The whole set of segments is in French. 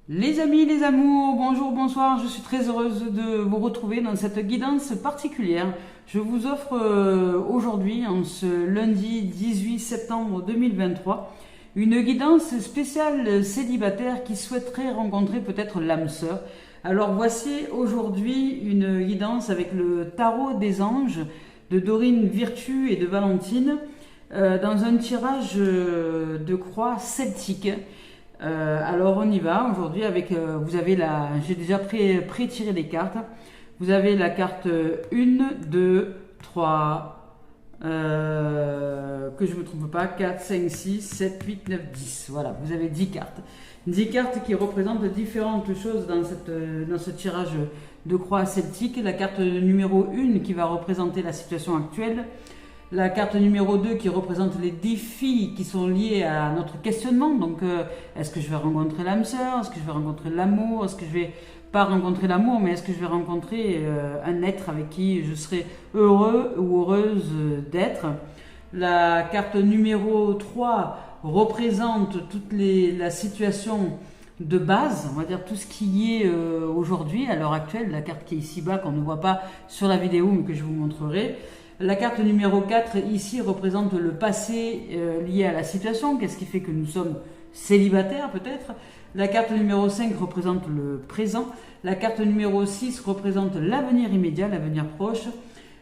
Les amis, les amours, bonjour, bonsoir, je suis très heureuse de vous retrouver dans cette guidance particulière. Je vous offre aujourd'hui, en ce lundi 18 septembre 2023, une guidance spéciale célibataire qui souhaiterait rencontrer peut-être l'âme sœur. Alors voici aujourd'hui une guidance avec le tarot des anges de Dorine Virtue et de Valentine dans un tirage de croix celtique. Alors on y va aujourd'hui avec, vous avez j'ai déjà pré-tiré des cartes. Vous avez la carte 1, 2, 3, que je ne me trompe pas, 4, 5, 6, 7, 8, 9, 10. Voilà, vous avez 10 cartes. 10 cartes qui représentent différentes choses dans ce tirage de croix celtique. La carte numéro 1 qui va représenter la situation actuelle. La carte numéro 2 qui représente les défis qui sont liés à notre questionnement. Donc, est-ce que je vais rencontrer l'âme sœur? Est-ce que je vais rencontrer l'amour? Est-ce que je vais pas rencontrer l'amour, mais est-ce que je vais rencontrer un être avec qui je serai heureux ou heureuse d'être? La carte numéro 3 représente la situation de base, on va dire tout ce qui est aujourd'hui, à l'heure actuelle, la carte qui est ici bas, qu'on ne voit pas sur la vidéo, mais que je vous montrerai. La carte numéro 4 ici représente le passé lié à la situation, qu'est-ce qui fait que nous sommes célibataires peut-être. La carte numéro 5 représente le présent. La carte numéro 6 représente l'avenir immédiat, l'avenir proche.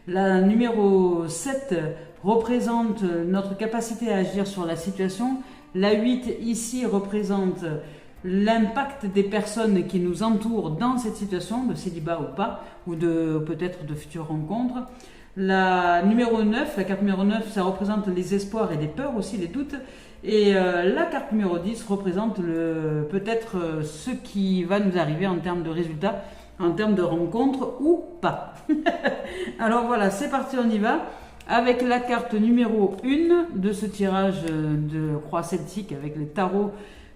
La numéro 7 représente notre capacité à agir sur la situation. La 8 ici représente l'impact des personnes qui nous entourent dans cette situation, de célibat ou pas, ou peut-être de futures rencontres. La numéro 9, la carte numéro 9, ça représente les espoirs et les peurs aussi, les doutes. Et la carte numéro 10 représente peut-être ce qui va nous arriver en termes de résultats, en termes de rencontres ou pas. Alors voilà, c'est parti, on y va. Avec la carte numéro 1 de ce tirage de croix celtique avec les tarots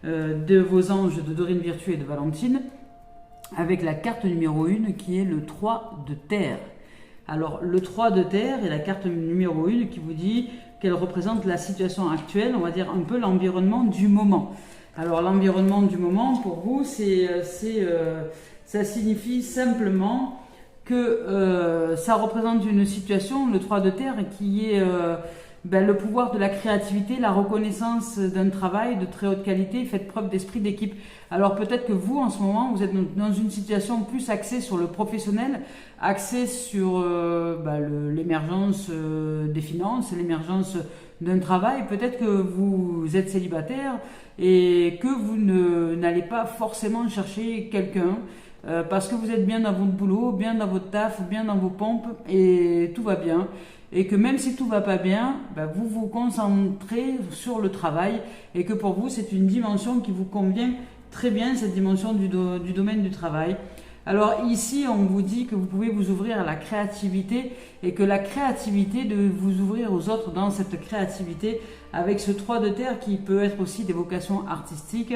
de vos anges de Dorine Virtue et de Valentine. Avec la carte numéro 1 qui est le 3 de terre. Alors, le 3 de terre est la carte numéro 1 qui vous dit qu'elle représente la situation actuelle, on va dire un peu l'environnement du moment. Alors, l'environnement du moment, pour vous, ça signifie simplement que ça représente une situation, le 3 de terre, qui est le pouvoir de la créativité, la reconnaissance d'un travail de très haute qualité, faites preuve d'esprit d'équipe. Alors peut-être que vous, en ce moment, vous êtes dans une situation plus axée sur le professionnel, axée sur l'émergence des finances, l'émergence d'un travail. Peut-être que vous êtes célibataire et que vous n'allez pas forcément chercher quelqu'un parce que vous êtes bien dans votre boulot, bien dans votre taf, bien dans vos pompes et tout va bien. Et que même si tout va pas bien, vous vous concentrez sur le travail et que pour vous c'est une dimension qui vous convient très bien, cette dimension du domaine du travail. Alors ici on vous dit que vous pouvez vous ouvrir à la créativité et que la créativité de vous ouvrir aux autres dans cette créativité avec ce 3 de terre qui peut être aussi des vocations artistiques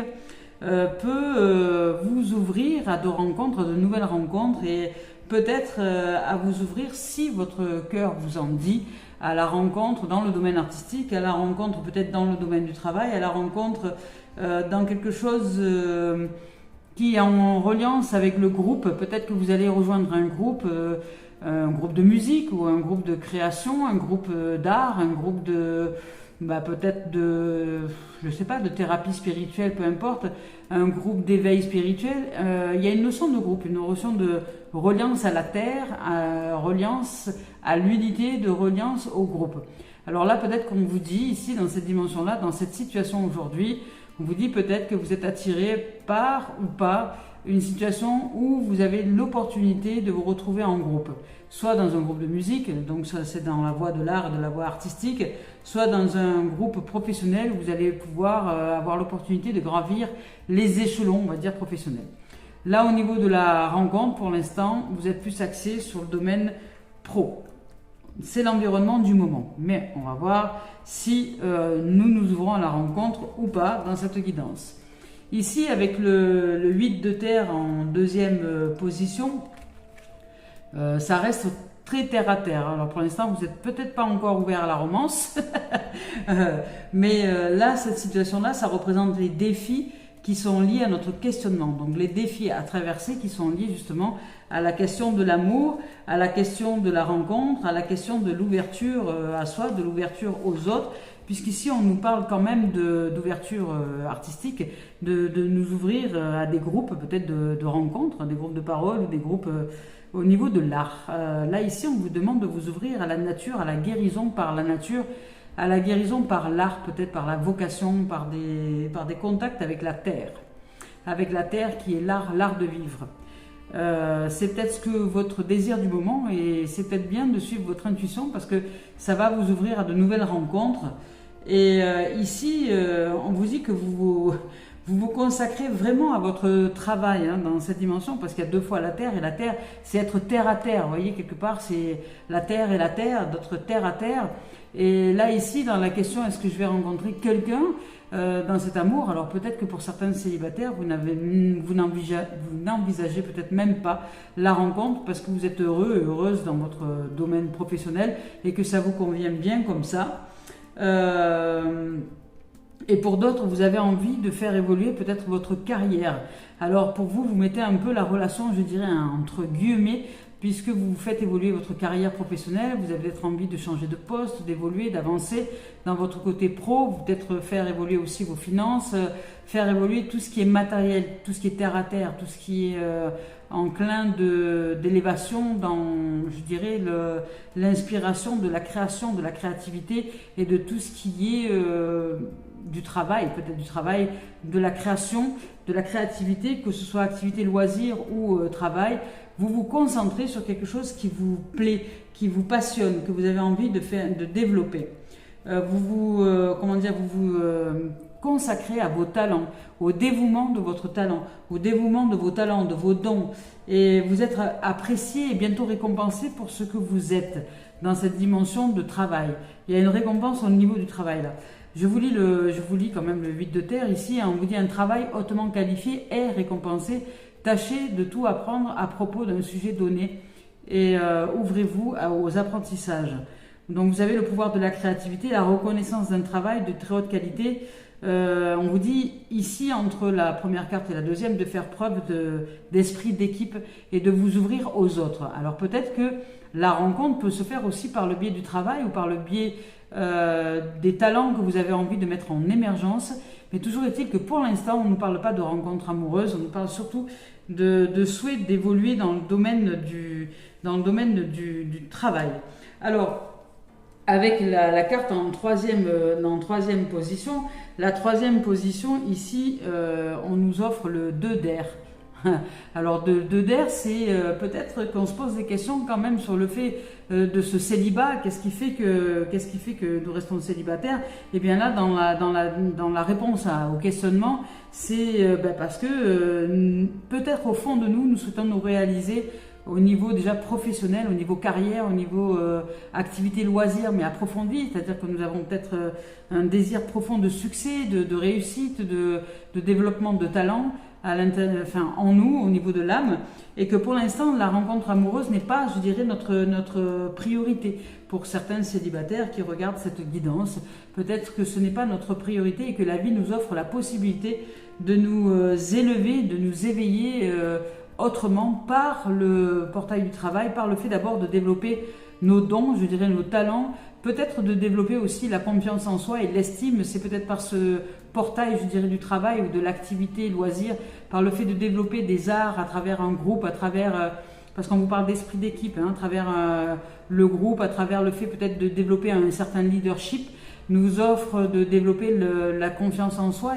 peut vous ouvrir à de rencontres, de nouvelles rencontres et peut-être à vous ouvrir si votre cœur vous en dit à la rencontre dans le domaine artistique, à la rencontre peut-être dans le domaine du travail, à la rencontre dans quelque chose qui est en reliance avec le groupe. Peut-être que vous allez rejoindre un groupe de musique ou un groupe de création, un groupe d'art, un groupe de peut-être je sais pas, de thérapie spirituelle, peu importe, un groupe d'éveil spirituel. Il y a une notion de groupe, une notion de reliance à la terre, reliance à l'unité, de reliance au groupe. Alors là, peut-être qu'on vous dit ici, dans cette dimension-là, dans cette situation aujourd'hui, on vous dit peut-être que vous êtes attiré par ou pas une situation où vous avez l'opportunité de vous retrouver en groupe, soit dans un groupe de musique, donc ça c'est dans la voie de l'art et de la voie artistique, soit dans un groupe professionnel où vous allez pouvoir avoir l'opportunité de gravir les échelons, on va dire professionnels. Là au niveau de la rencontre, pour l'instant, vous êtes plus axé sur le domaine pro. C'est l'environnement du moment, mais on va voir si nous nous ouvrons à la rencontre ou pas dans cette guidance. Ici, avec le 8 de terre en deuxième position, ça reste très terre à terre. Alors pour l'instant, vous n'êtes peut-être pas encore ouvert à la romance, mais là, cette situation-là, ça représente les défis qui sont liés à notre questionnement. Donc les défis à traverser qui sont liés justement à la question de l'amour, à la question de la rencontre, à la question de l'ouverture à soi, de l'ouverture aux autres, puisqu'ici on nous parle quand même d'ouverture artistique, de nous ouvrir à des groupes peut-être de rencontres, des groupes de parole ou des groupes au niveau de l'art. Là ici on vous demande de vous ouvrir à la nature, à la guérison par la nature, à la guérison par l'art, peut-être par la vocation, par des contacts avec la terre qui est l'art de vivre. C'est peut-être ce que votre désir du moment et c'est peut-être bien de suivre votre intuition parce que ça va vous ouvrir à de nouvelles rencontres. Et ici, on vous dit que vous consacrez vraiment à votre travail dans cette dimension parce qu'il y a deux fois la terre et la terre, c'est être terre à terre. Vous voyez, quelque part, c'est la terre et la terre, d'être terre à terre. Et là, ici, dans la question, est-ce que je vais rencontrer quelqu'un dans cet amour? Alors peut-être que pour certains célibataires, vous n'envisagez peut-être même pas la rencontre parce que vous êtes heureux et heureuse dans votre domaine professionnel et que ça vous convient bien comme ça. Et pour d'autres, vous avez envie de faire évoluer peut-être votre carrière. Alors pour vous, vous mettez un peu la relation, je dirais, entre guillemets, puisque vous faites évoluer votre carrière professionnelle, vous avez peut-être envie de changer de poste, d'évoluer, d'avancer dans votre côté pro, peut-être faire évoluer aussi vos finances, faire évoluer tout ce qui est matériel, tout ce qui est terre à terre, tout ce qui est enclin d'élévation dans, je dirais, l'inspiration de la création, de la créativité et de tout ce qui est du travail, peut-être du travail, de la création, de la créativité, que ce soit activité loisir ou travail. Vous vous concentrez sur quelque chose qui vous plaît, qui vous passionne, que vous avez envie de développer. Vous vous consacrez à vos talents, au dévouement de votre talent, au dévouement de vos talents, de vos dons. Et vous êtes apprécié et bientôt récompensé pour ce que vous êtes dans cette dimension de travail. Il y a une récompense au niveau du travail là. Je vous lis quand même le 8 de terre ici. On vous dit un travail hautement qualifié est récompensé. Tâchez de tout apprendre à propos d'un sujet donné et ouvrez-vous aux apprentissages. Donc vous avez le pouvoir de la créativité, la reconnaissance d'un travail de très haute qualité. On vous dit ici, entre la première carte et la deuxième, de faire preuve d'esprit d'équipe et de vous ouvrir aux autres. Alors peut-être que la rencontre peut se faire aussi par le biais du travail ou par le biais des talents que vous avez envie de mettre en émergence. Mais toujours est-il que pour l'instant, on ne nous parle pas de rencontre amoureuse, on nous parle surtout de souhait d'évoluer dans le domaine du travail. Alors, avec la carte en troisième position, la troisième position, ici, on nous offre le 2 d'air. Alors, 2 d'air, c'est peut-être qu'on se pose des questions quand même sur le fait de ce célibat. Qu'est-ce qui fait que nous restons célibataires? Et bien là, dans la réponse au questionnement, c'est parce que peut-être au fond de nous, nous souhaitons nous réaliser au niveau déjà professionnel, au niveau carrière, au niveau activité loisir, mais approfondie, c'est-à-dire que nous avons peut-être un désir profond de succès, de réussite, de développement de talent en nous, au niveau de l'âme, et que pour l'instant, la rencontre amoureuse n'est pas, je dirais, notre priorité. Pour certains célibataires qui regardent cette guidance, peut-être que ce n'est pas notre priorité et que la vie nous offre la possibilité de nous élever, de nous éveiller autrement par le portail du travail, par le fait d'abord de développer nos dons, je dirais nos talents, peut-être de développer aussi la confiance en soi et l'estime. C'est peut-être par ce portail, je dirais, du travail ou de l'activité loisir, par le fait de développer des arts à travers un groupe, à travers, parce qu'on vous parle d'esprit d'équipe, à travers le groupe, à travers le fait peut-être de développer un certain leadership, nous offre de développer la confiance en soi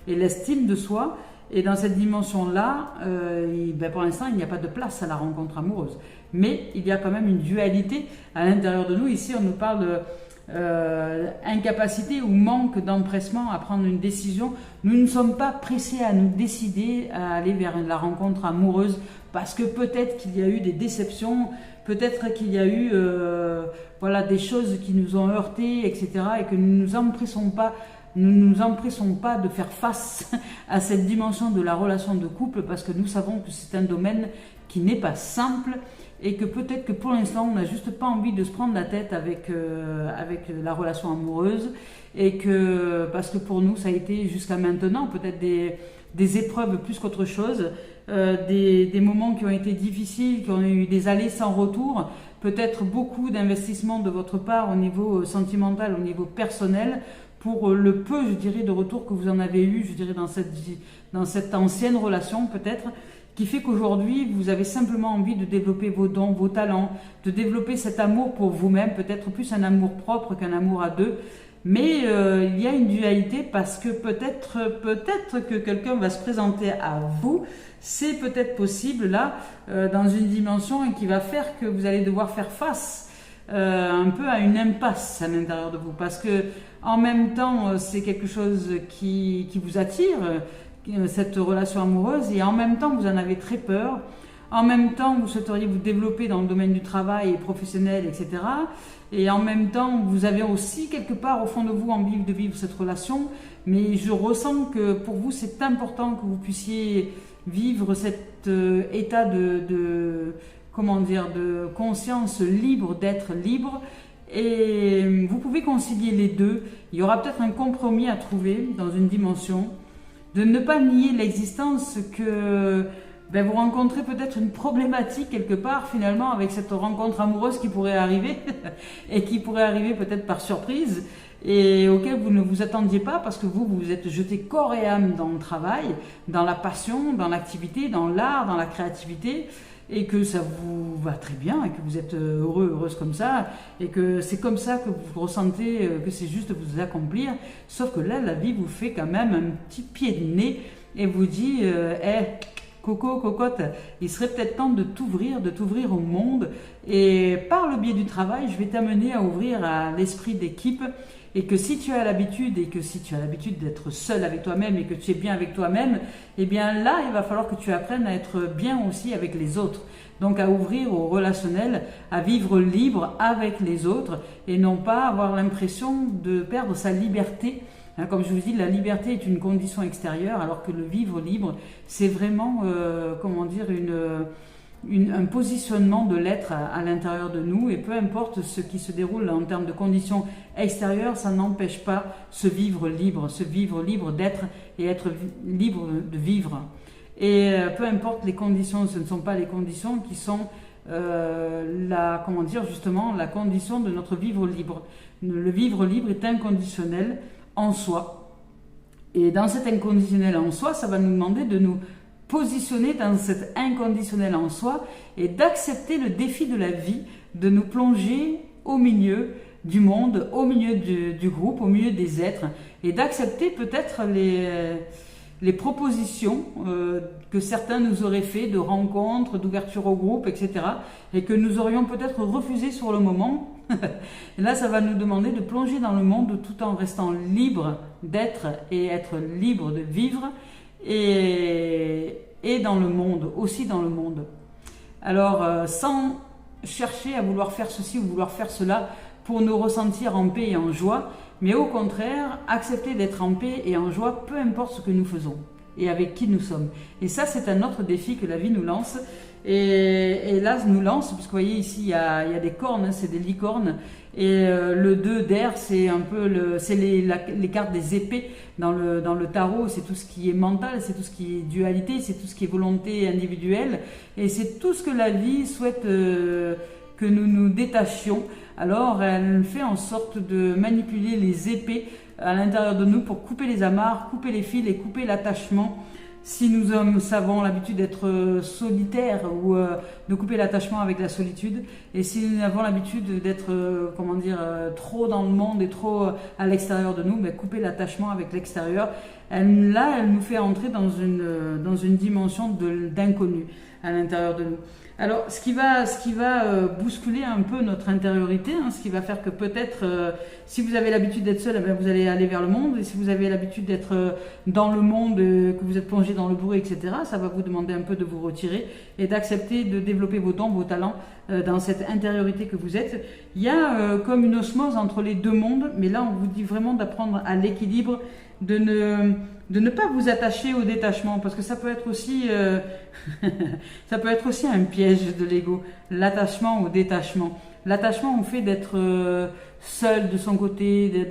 et l'estime de soi. Et dans cette dimension-là, pour l'instant, il n'y a pas de place à la rencontre amoureuse. Mais il y a quand même une dualité à l'intérieur de nous. Ici, on nous parle d'incapacité ou manque d'empressement à prendre une décision. Nous ne sommes pas pressés à nous décider à aller vers la rencontre amoureuse parce que peut-être qu'il y a eu des déceptions, peut-être qu'il y a eu des choses qui nous ont heurtés, etc. et que nous ne nous empressons pas nous ne nous empressons pas de faire face à cette dimension de la relation de couple parce que nous savons que c'est un domaine qui n'est pas simple et que peut-être que pour l'instant on n'a juste pas envie de se prendre la tête avec la relation amoureuse et que parce que pour nous ça a été jusqu'à maintenant peut-être des épreuves plus qu'autre chose, des moments qui ont été difficiles, qui ont eu des allées sans retour, peut-être beaucoup d'investissements de votre part au niveau sentimental, au niveau personnel, pour le peu, je dirais, de retour que vous en avez eu, je dirais, dans cette ancienne relation peut-être, qui fait qu'aujourd'hui, vous avez simplement envie de développer vos dons, vos talents, de développer cet amour pour vous-même, peut-être plus un amour propre qu'un amour à deux. Mais il y a une dualité parce que peut-être que quelqu'un va se présenter à vous, c'est peut-être possible là, dans une dimension qui va faire que vous allez devoir faire face un peu à une impasse à l'intérieur de vous. Parce que en même temps, c'est quelque chose qui vous attire, cette relation amoureuse, et en même temps, vous en avez très peur. En même temps, vous souhaiteriez vous développer dans le domaine du travail et professionnel, etc. Et en même temps, vous avez aussi quelque part au fond de vous envie de vivre cette relation. Mais je ressens que pour vous, c'est important que vous puissiez vivre cet état comment dire, de conscience libre, d'être libre. Et vous pouvez concilier les deux. Il y aura peut-être un compromis à trouver dans une dimension, de ne pas nier l'existence que vous rencontrez peut-être une problématique quelque part finalement avec cette rencontre amoureuse qui pourrait arriver et qui pourrait arriver peut-être par surprise et auquel vous ne vous attendiez pas parce que vous vous êtes jeté corps et âme dans le travail, dans la passion, dans l'activité, dans l'art, dans la créativité et que ça vous va très bien et que vous êtes heureux, heureuse comme ça et que c'est comme ça que vous ressentez que c'est juste vous accomplir, sauf que là la vie vous fait quand même un petit pied de nez et vous dit Coco, cocotte, il serait peut-être temps de t'ouvrir au monde et par le biais du travail, je vais t'amener à ouvrir à l'esprit d'équipe et que si tu as l'habitude d'être seul avec toi-même et que tu es bien avec toi-même, eh bien là, il va falloir que tu apprennes à être bien aussi avec les autres. Donc à ouvrir au relationnel, à vivre libre avec les autres et non pas avoir l'impression de perdre sa liberté. Comme je vous dis, la liberté est une condition extérieure, alors que le vivre libre, c'est vraiment, un positionnement de l'être à l'intérieur de nous. Et peu importe ce qui se déroule en termes de conditions extérieures, ça n'empêche pas ce vivre libre d'être et être libre de vivre. Et peu importe les conditions, ce ne sont pas les conditions qui sont la condition de notre vivre libre. Le vivre libre est inconditionnel en soi. Et dans cet inconditionnel en soi, ça va nous demander de nous positionner dans cet inconditionnel en soi et d'accepter le défi de la vie, de nous plonger au milieu du monde, au milieu du groupe, au milieu des êtres et d'accepter peut-être les propositions que certains nous auraient fait de rencontres, d'ouverture au groupe, etc. et que nous aurions peut-être refusé sur le moment. Et là, ça va nous demander de plonger dans le monde tout en restant libre d'être et être libre de vivre et dans le monde, aussi dans le monde. Alors, sans chercher à vouloir faire ceci ou vouloir faire cela pour nous ressentir en paix et en joie, mais au contraire, accepter d'être en paix et en joie, peu importe ce que nous faisons et avec qui nous sommes. Et ça, c'est un autre défi que la vie nous lance. Et là, nous lance, parce que vous voyez ici, il y a des cornes, c'est des licornes. Et le 2 d'air, c'est un peu les cartes des épées dans le tarot. C'est tout ce qui est mental, c'est tout ce qui est dualité, c'est tout ce qui est volonté individuelle. Et c'est tout ce que la vie souhaite que nous nous détachions. Alors, elle fait en sorte de manipuler les épées à l'intérieur de nous pour couper les amarres, couper les fils et couper l'attachement. Si nous avons l'habitude d'être solitaires ou de couper l'attachement avec la solitude, et si nous avons l'habitude d'être trop dans le monde et trop à l'extérieur de nous, couper l'attachement avec l'extérieur Là, elle nous fait entrer dans une dimension d'inconnu à l'intérieur de nous. Alors, ce qui va bousculer un peu notre intériorité, hein, ce qui va faire que peut-être, si vous avez l'habitude d'être seul, eh bien, vous allez aller vers le monde. Et si vous avez l'habitude d'être dans le monde, que vous êtes plongé dans le bruit, etc., ça va vous demander un peu de vous retirer et d'accepter de développer vos dons, vos talents dans cette intériorité que vous êtes. Il y a comme une osmose entre les deux mondes, mais là, on vous dit vraiment d'apprendre à l'équilibre, de ne pas vous attacher au détachement, parce que ça peut être aussi ça peut être aussi un piège de l'ego, l'attachement au détachement. L'attachement au fait d'être seul de son côté,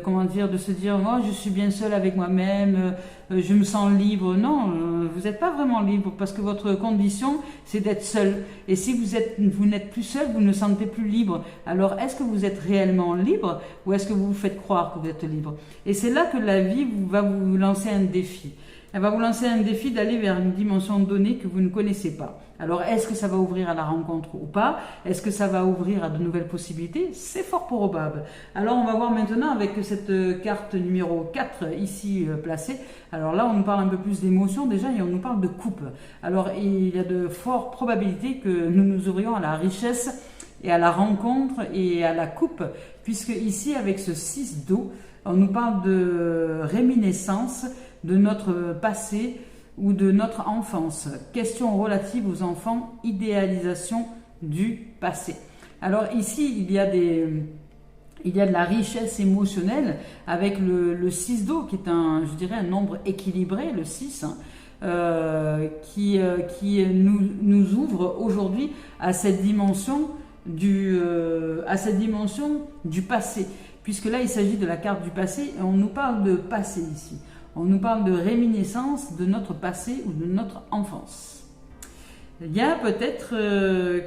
comment dire, de se dire moi je suis bien seul avec moi-même, je me sens libre. Non, vous n'êtes pas vraiment libre, parce que votre condition c'est d'être seul. Et si vous n'êtes plus seul, vous ne vous sentez plus libre. Alors est-ce que vous êtes réellement libre, ou est-ce que vous vous faites croire que vous êtes libre? Et c'est là que la vie va vous lancer un défi. Elle va vous lancer un défi d'aller vers une dimension donnée que vous ne connaissez pas. Alors, est-ce que ça va ouvrir à la rencontre ou pas? Est-ce que ça va ouvrir à de nouvelles possibilités? C'est fort probable. Alors, on va voir maintenant avec cette carte numéro 4 ici placée. Alors là, on nous parle un peu plus d'émotion déjà, et on nous parle de coupe. Alors, il y a de fortes probabilités que nous nous ouvrions à la richesse et à la rencontre et à la coupe, puisque ici, avec ce 6 d'eau, on nous parle de réminiscence de notre passé ou de notre enfance. Question relative aux enfants, idéalisation du passé. Alors ici, il y a de la richesse émotionnelle avec le 6 d'eau, qui est je dirais un nombre équilibré, le 6, hein, qui nous ouvre aujourd'hui à cette dimension du passé. Puisque là, il s'agit de la carte du passé, et on nous parle de passé ici. On nous parle de réminiscence de notre passé ou de notre enfance. Il y a peut-être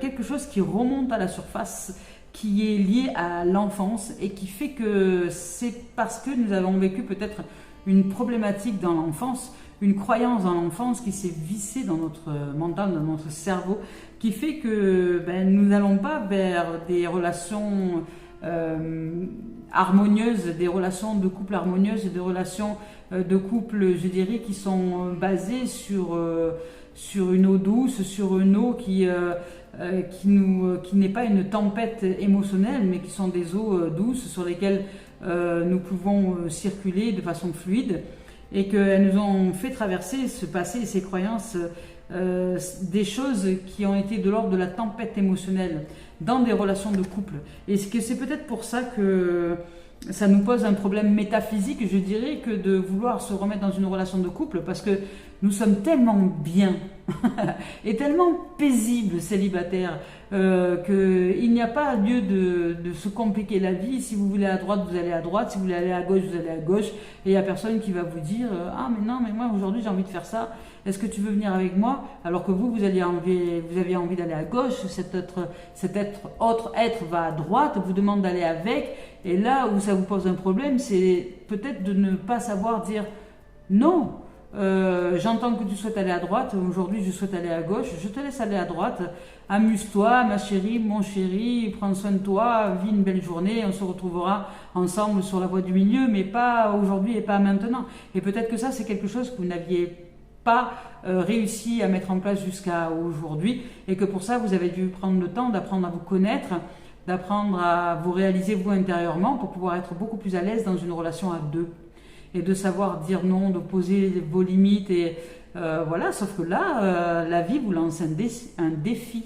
quelque chose qui remonte à la surface, qui est lié à l'enfance, et qui fait que c'est parce que nous avons vécu peut-être une problématique dans l'enfance, une croyance dans l'enfance qui s'est vissée dans notre mental, dans notre cerveau, qui fait que nous n'allons pas vers des relations harmonieuses, des relations de couple harmonieuses, des relations de couple, je dirais, qui sont basées sur une eau douce, sur une eau qui n'est pas une tempête émotionnelle, mais qui sont des eaux douces sur lesquelles nous pouvons circuler de façon fluide, et qu'elles nous ont fait traverser ce passé et ces croyances, des choses qui ont été de l'ordre de la tempête émotionnelle dans des relations de couple. Et c'est peut-être pour ça que ça nous pose un problème métaphysique, je dirais, que de vouloir se remettre dans une relation de couple, parce que nous sommes tellement bien et tellement paisibles célibataires qu'il n'y a pas lieu de se compliquer la vie. Si vous voulez à droite, vous allez à droite. Si vous voulez aller à gauche, vous allez à gauche. Et il n'y a personne qui va vous dire ah mais non, mais moi aujourd'hui j'ai envie de faire ça. Est-ce que tu veux venir avec moi? Alors que vous aviez envie d'aller à gauche. Cet autre être va à droite, vous demande d'aller avec. Et là où ça vous pose un problème, c'est peut-être de ne pas savoir dire non. J'entends que tu souhaites aller à droite, aujourd'hui je souhaite aller à gauche, je te laisse aller à droite, amuse-toi ma chérie, mon chéri, prends soin de toi, vis une belle journée, on se retrouvera ensemble sur la voie du milieu, mais pas aujourd'hui et pas maintenant. Et peut-être que ça c'est quelque chose que vous n'aviez pas réussi à mettre en place jusqu'à aujourd'hui, et que pour ça vous avez dû prendre le temps d'apprendre à vous connaître, d'apprendre à vous réaliser vous intérieurement, pour pouvoir être beaucoup plus à l'aise dans une relation à deux. Et de savoir dire non, de poser vos limites, et voilà. Sauf que là, la vie vous lance un défi.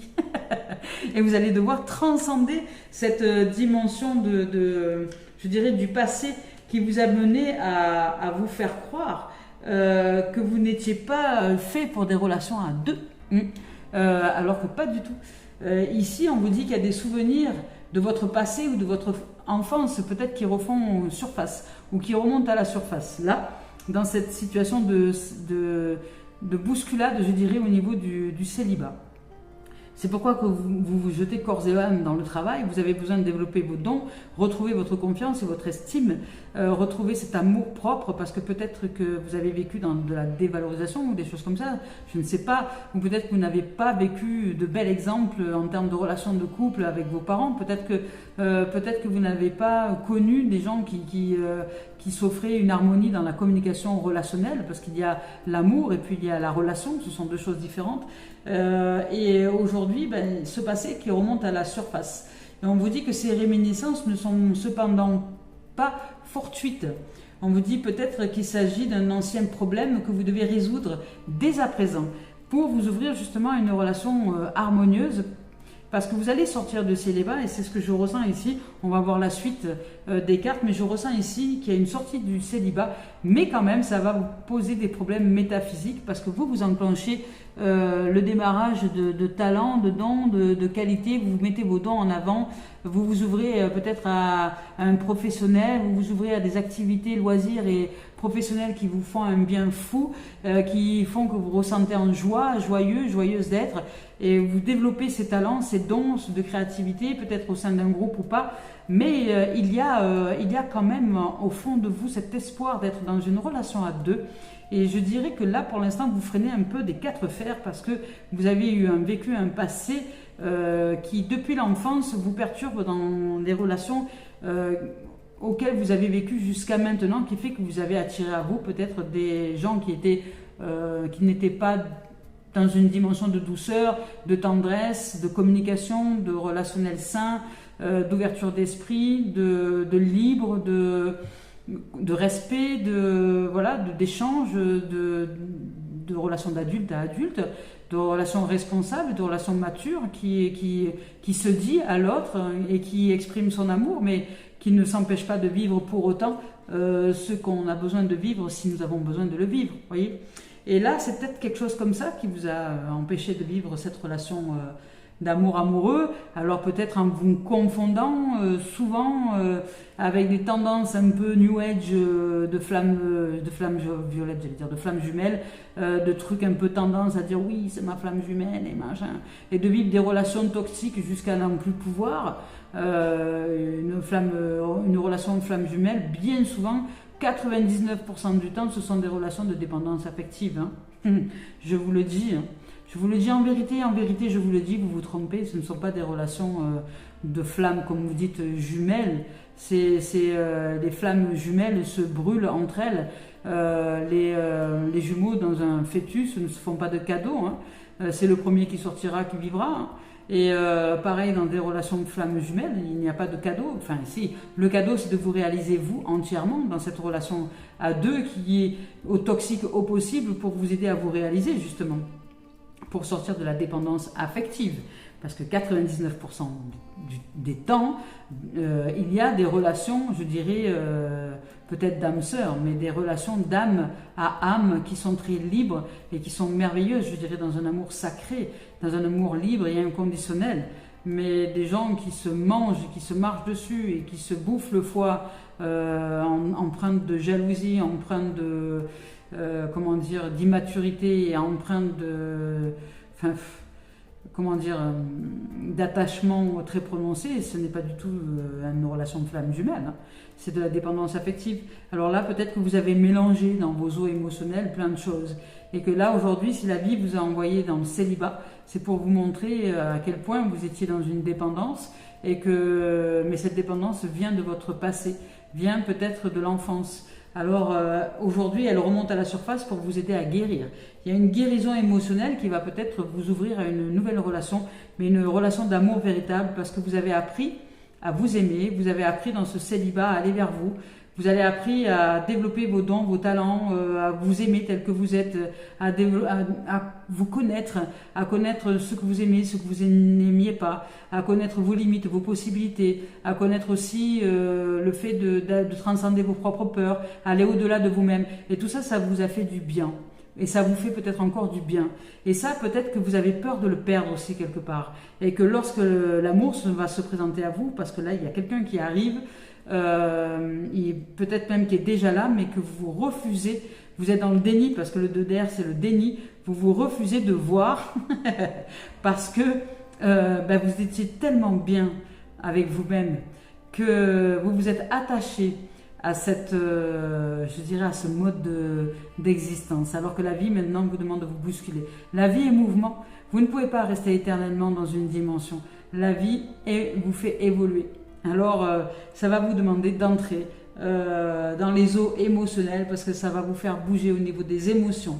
Et vous allez devoir transcender cette dimension je dirais, du passé, qui vous a mené à vous faire croire que vous n'étiez pas fait pour des relations à deux. Alors que pas du tout. Ici, on vous dit qu'il y a des souvenirs de votre passé ou de votre enfance, peut-être qui refont surface ou qui remontent à la surface. Là, dans cette situation de bousculade, je dirais, au niveau du célibat. C'est pourquoi que vous jetez corps et âme dans le travail. Vous avez besoin de développer vos dons, retrouver votre confiance et votre estime, retrouver cet amour propre, parce que peut-être que vous avez vécu dans de la dévalorisation ou des choses comme ça, je ne sais pas, ou peut-être que vous n'avez pas vécu de bels exemples en termes de relations de couple avec vos parents, peut-être que vous n'avez pas connu des gens qui qui s'offrait une harmonie dans la communication relationnelle, parce qu'il y a l'amour et puis il y a la relation, ce sont deux choses différentes. Et aujourd'hui, ce passé qui remonte à la surface. Et on vous dit que ces réminiscences ne sont cependant pas fortuites. On vous dit peut-être qu'il s'agit d'un ancien problème que vous devez résoudre dès à présent pour vous ouvrir justement à une relation harmonieuse, parce que vous allez sortir de célibat et c'est ce que je ressens ici. On va voir la suite des cartes, mais je ressens ici qu'il y a une sortie du célibat, mais quand même ça va vous poser des problèmes métaphysiques parce que vous enclenchez le démarrage de talents, de dons, de qualités, vous mettez vos dons en avant, vous vous ouvrez peut-être à un professionnel, vous vous ouvrez à des activités, loisirs et professionnels qui vous font un bien fou, qui font que vous ressentez en joie, joyeuse d'être, et vous développez ces talents, ces dons de créativité, peut-être au sein d'un groupe ou pas, mais il y a quand même au fond de vous cet espoir d'être dans une relation à deux. Et je dirais que là, pour l'instant, vous freinez un peu des quatre fers parce que vous avez vécu un passé qui, depuis l'enfance, vous perturbe dans des relations auxquelles vous avez vécu jusqu'à maintenant, qui fait que vous avez attiré à vous peut-être des gens qui n'étaient pas dans une dimension de douceur, de tendresse, de communication, de relationnel sain, d'ouverture d'esprit, de libre, de respect, d'échange, de relations d'adulte à adulte, de relations responsables, de relations matures qui se dit à l'autre et qui exprime son amour, mais qui ne s'empêche pas de vivre pour autant ce qu'on a besoin de vivre si nous avons besoin de le vivre, voyez. Et là, c'est peut-être quelque chose comme ça qui vous a empêché de vivre cette relation d'amour amoureux, alors peut-être en vous confondant souvent avec des tendances un peu new age de flammes violettes, j'allais dire, de flammes jumelles, de trucs un peu tendance à dire oui, c'est ma flamme jumelle et machin, et de vivre des relations toxiques jusqu'à n'en plus pouvoir. Une relation de flamme jumelle, bien souvent, 99% du temps, ce sont des relations de dépendance affective. Je vous le dis. Je vous le dis en vérité, je vous le dis, vous vous trompez, ce ne sont pas des relations de flammes, comme vous dites, jumelles. Les flammes jumelles se brûlent entre elles. Les jumeaux dans un fœtus ne se font pas de cadeaux. C'est le premier qui sortira, qui vivra. Et pareil, dans des relations de flammes jumelles, il n'y a pas de cadeau. Enfin, si, le cadeau, c'est de vous réaliser vous entièrement dans cette relation à deux qui est au toxique au possible pour vous aider à vous réaliser, justement, pour sortir de la dépendance affective. Parce que 99% des temps, il y a des relations, je dirais, peut-être d'âme-sœur, mais des relations d'âme à âme qui sont très libres et qui sont merveilleuses, je dirais, dans un amour sacré, dans un amour libre et inconditionnel. Mais des gens qui se mangent, qui se marchent dessus et qui se bouffent le foie, empreintes de jalousie, empreintes de, d'immaturité et empreintes de... d'attachement très prononcé, ce n'est pas du tout une relation de flamme jumelle, c'est de la dépendance affective. Alors là, peut-être que vous avez mélangé dans vos eaux émotionnelles plein de choses, et que là, aujourd'hui, si la vie vous a envoyé dans le célibat, c'est pour vous montrer à quel point vous étiez dans une dépendance, mais cette dépendance vient de votre passé, vient peut-être de l'enfance. Alors aujourd'hui, elle remonte à la surface pour vous aider à guérir. Il y a une guérison émotionnelle qui va peut-être vous ouvrir à une nouvelle relation, mais une relation d'amour véritable, parce que vous avez appris à vous aimer, vous avez appris dans ce célibat à aller vers vous, vous avez appris à développer vos dons, vos talents, à vous aimer tel que vous êtes, à vous connaître, à connaître ce que vous aimez, ce que vous n'aimiez pas, à connaître vos limites, vos possibilités, à connaître aussi le fait de transcender vos propres peurs, aller au-delà de vous-même. Et tout ça, ça vous a fait du bien. Et ça vous fait peut-être encore du bien. Et ça, peut-être que vous avez peur de le perdre aussi quelque part. Et que lorsque l'amour va se présenter à vous, parce que là, il y a quelqu'un qui arrive, peut-être même qui est déjà là, mais que vous refusez, vous êtes dans le déni, parce que le 2 d'air, c'est le déni, vous refusez de voir, parce que vous étiez tellement bien avec vous-même, que vous vous êtes attaché à je dirais à ce mode d'existence, alors que la vie maintenant vous demande de vous bousculer. La vie est mouvement, vous ne pouvez pas rester éternellement dans une dimension. La vie vous fait évoluer. Alors ça va vous demander d'entrer dans les eaux émotionnelles parce que ça va vous faire bouger au niveau des émotions.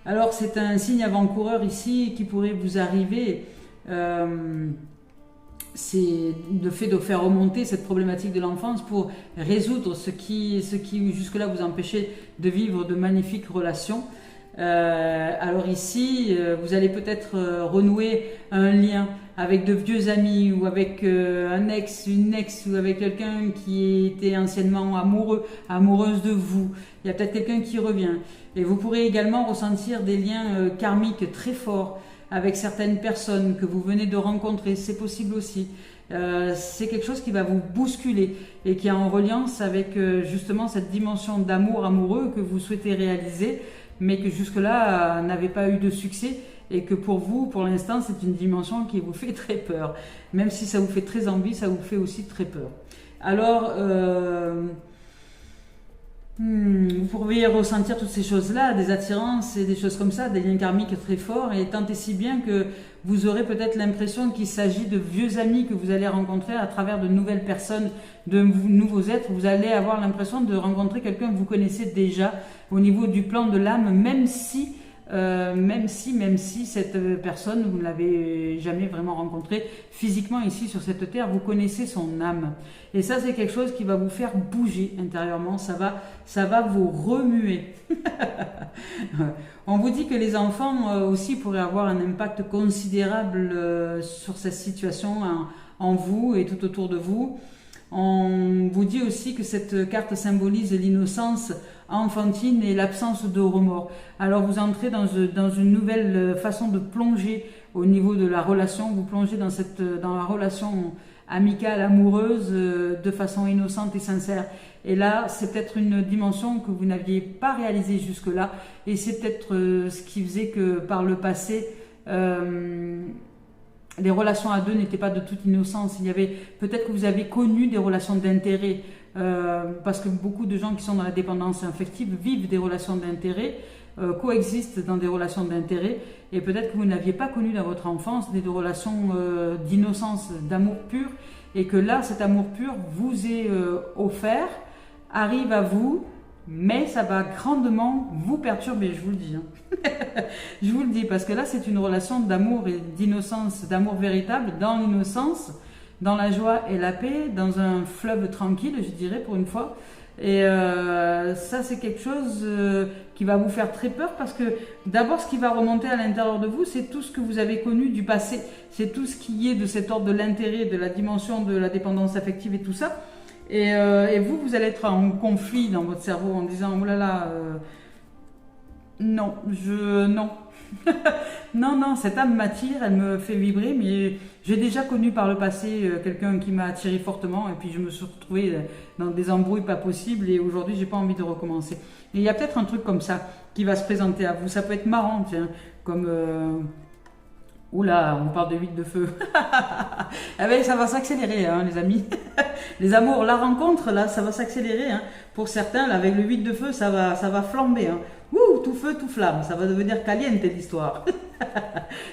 Alors c'est un signe avant-coureur ici qui pourrait vous arriver. C'est le fait de faire remonter cette problématique de l'enfance pour résoudre ce qui jusque-là vous empêchait de vivre de magnifiques relations. Alors ici, vous allez peut-être renouer un lien avec de vieux amis ou avec un ex, une ex ou avec quelqu'un qui était anciennement amoureux, amoureuse de vous. Il y a peut-être quelqu'un qui revient. Et vous pourrez également ressentir des liens karmiques très forts avec certaines personnes que vous venez de rencontrer, c'est possible aussi. C'est quelque chose qui va vous bousculer et qui est en reliance avec justement cette dimension d'amour amoureux que vous souhaitez réaliser, mais que jusque-là n'avait pas eu de succès et que pour vous, pour l'instant, c'est une dimension qui vous fait très peur. Même si ça vous fait très envie, ça vous fait aussi très peur. Alors, vous pourriez ressentir toutes ces choses-là, des attirances et des choses comme ça, des liens karmiques très forts, et tant et si bien que vous aurez peut-être l'impression qu'il s'agit de vieux amis que vous allez rencontrer à travers de nouvelles personnes, de nouveaux êtres. Vous allez avoir l'impression de rencontrer quelqu'un que vous connaissez déjà au niveau du plan de l'âme, même si cette personne, vous ne l'avez jamais vraiment rencontrée physiquement ici sur cette terre, vous connaissez son âme. Et ça, c'est quelque chose qui va vous faire bouger intérieurement, ça va vous remuer. On vous dit que les enfants aussi pourraient avoir un impact considérable sur cette situation en vous et tout autour de vous. On vous dit aussi que cette carte symbolise l'innocence enfantine et l'absence de remords. Alors vous entrez dans une nouvelle façon de plonger au niveau de la relation. Vous plongez dans la relation amicale, amoureuse, de façon innocente et sincère. Et là, c'est peut-être une dimension que vous n'aviez pas réalisée jusque-là. Et c'est peut-être ce qui faisait que par le passé, les relations à deux n'étaient pas de toute innocence. Il y avait peut-être que vous avez connu des relations d'intérêt, parce que beaucoup de gens qui sont dans la dépendance affective vivent des relations d'intérêt, coexistent dans des relations d'intérêt, et peut-être que vous n'aviez pas connu dans votre enfance des relations d'innocence, d'amour pur, et que là, cet amour pur vous est offert, arrive à vous, mais ça va grandement vous perturber, je vous le dis. Je vous le dis, parce que là, c'est une relation d'amour et d'innocence, d'amour véritable, dans l'innocence, dans la joie et la paix, dans un fleuve tranquille, je dirais, pour une fois. Et ça, c'est quelque chose qui va vous faire très peur, parce que d'abord, ce qui va remonter à l'intérieur de vous, c'est tout ce que vous avez connu du passé. C'est tout ce qui est de cet ordre de l'intérêt, de la dimension de la dépendance affective et tout ça. Et vous allez être en conflit dans votre cerveau en disant « Oh là là, non, non. non, cette âme m'attire, elle me fait vibrer, mais j'ai déjà connu par le passé quelqu'un qui m'a attiré fortement, et puis je me suis retrouvée dans des embrouilles pas possibles, et aujourd'hui, j'ai pas envie de recommencer. » Et il y a peut-être un truc comme ça qui va se présenter à vous. Ça peut être marrant, tiens, comme... Oula, on parle de huile de feu. Eh ben, ça va s'accélérer, hein, les amis. Les amours, la rencontre, là, ça va s'accélérer. Hein. Pour certains, là, avec le huile de feu, ça va flamber. Hein. Ouh, tout feu, tout flamme. Ça va devenir caliente, l'histoire.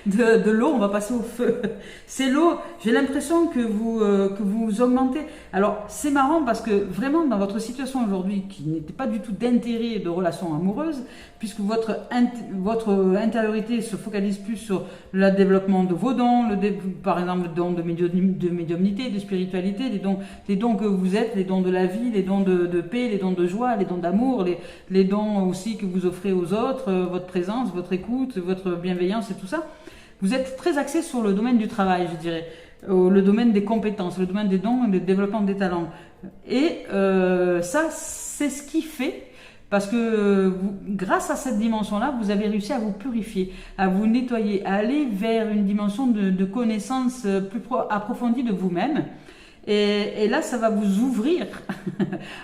De l'eau, on va passer au feu. C'est l'eau, j'ai l'impression que vous augmentez. Alors, c'est marrant parce que vraiment, dans votre situation aujourd'hui, qui n'était pas du tout d'intérêt de relation amoureuse, puisque votre intériorité se focalise plus sur le développement de vos dons, par exemple, le don de médiumnité, de spiritualité, les dons que vous êtes, les dons de la vie, les dons de paix, les dons de joie, les dons d'amour, les dons aussi que vous offrez aux autres, votre présence, votre écoute, votre bienveillance et tout ça. Vous êtes très axé sur le domaine du travail, je dirais, le domaine des compétences, le domaine des dons et du développement des talents. Et ça, c'est ce qui fait, parce que grâce à cette dimension-là, vous avez réussi à vous purifier, à vous nettoyer, à aller vers une dimension de connaissance plus approfondie de vous-même. Et là, ça va vous ouvrir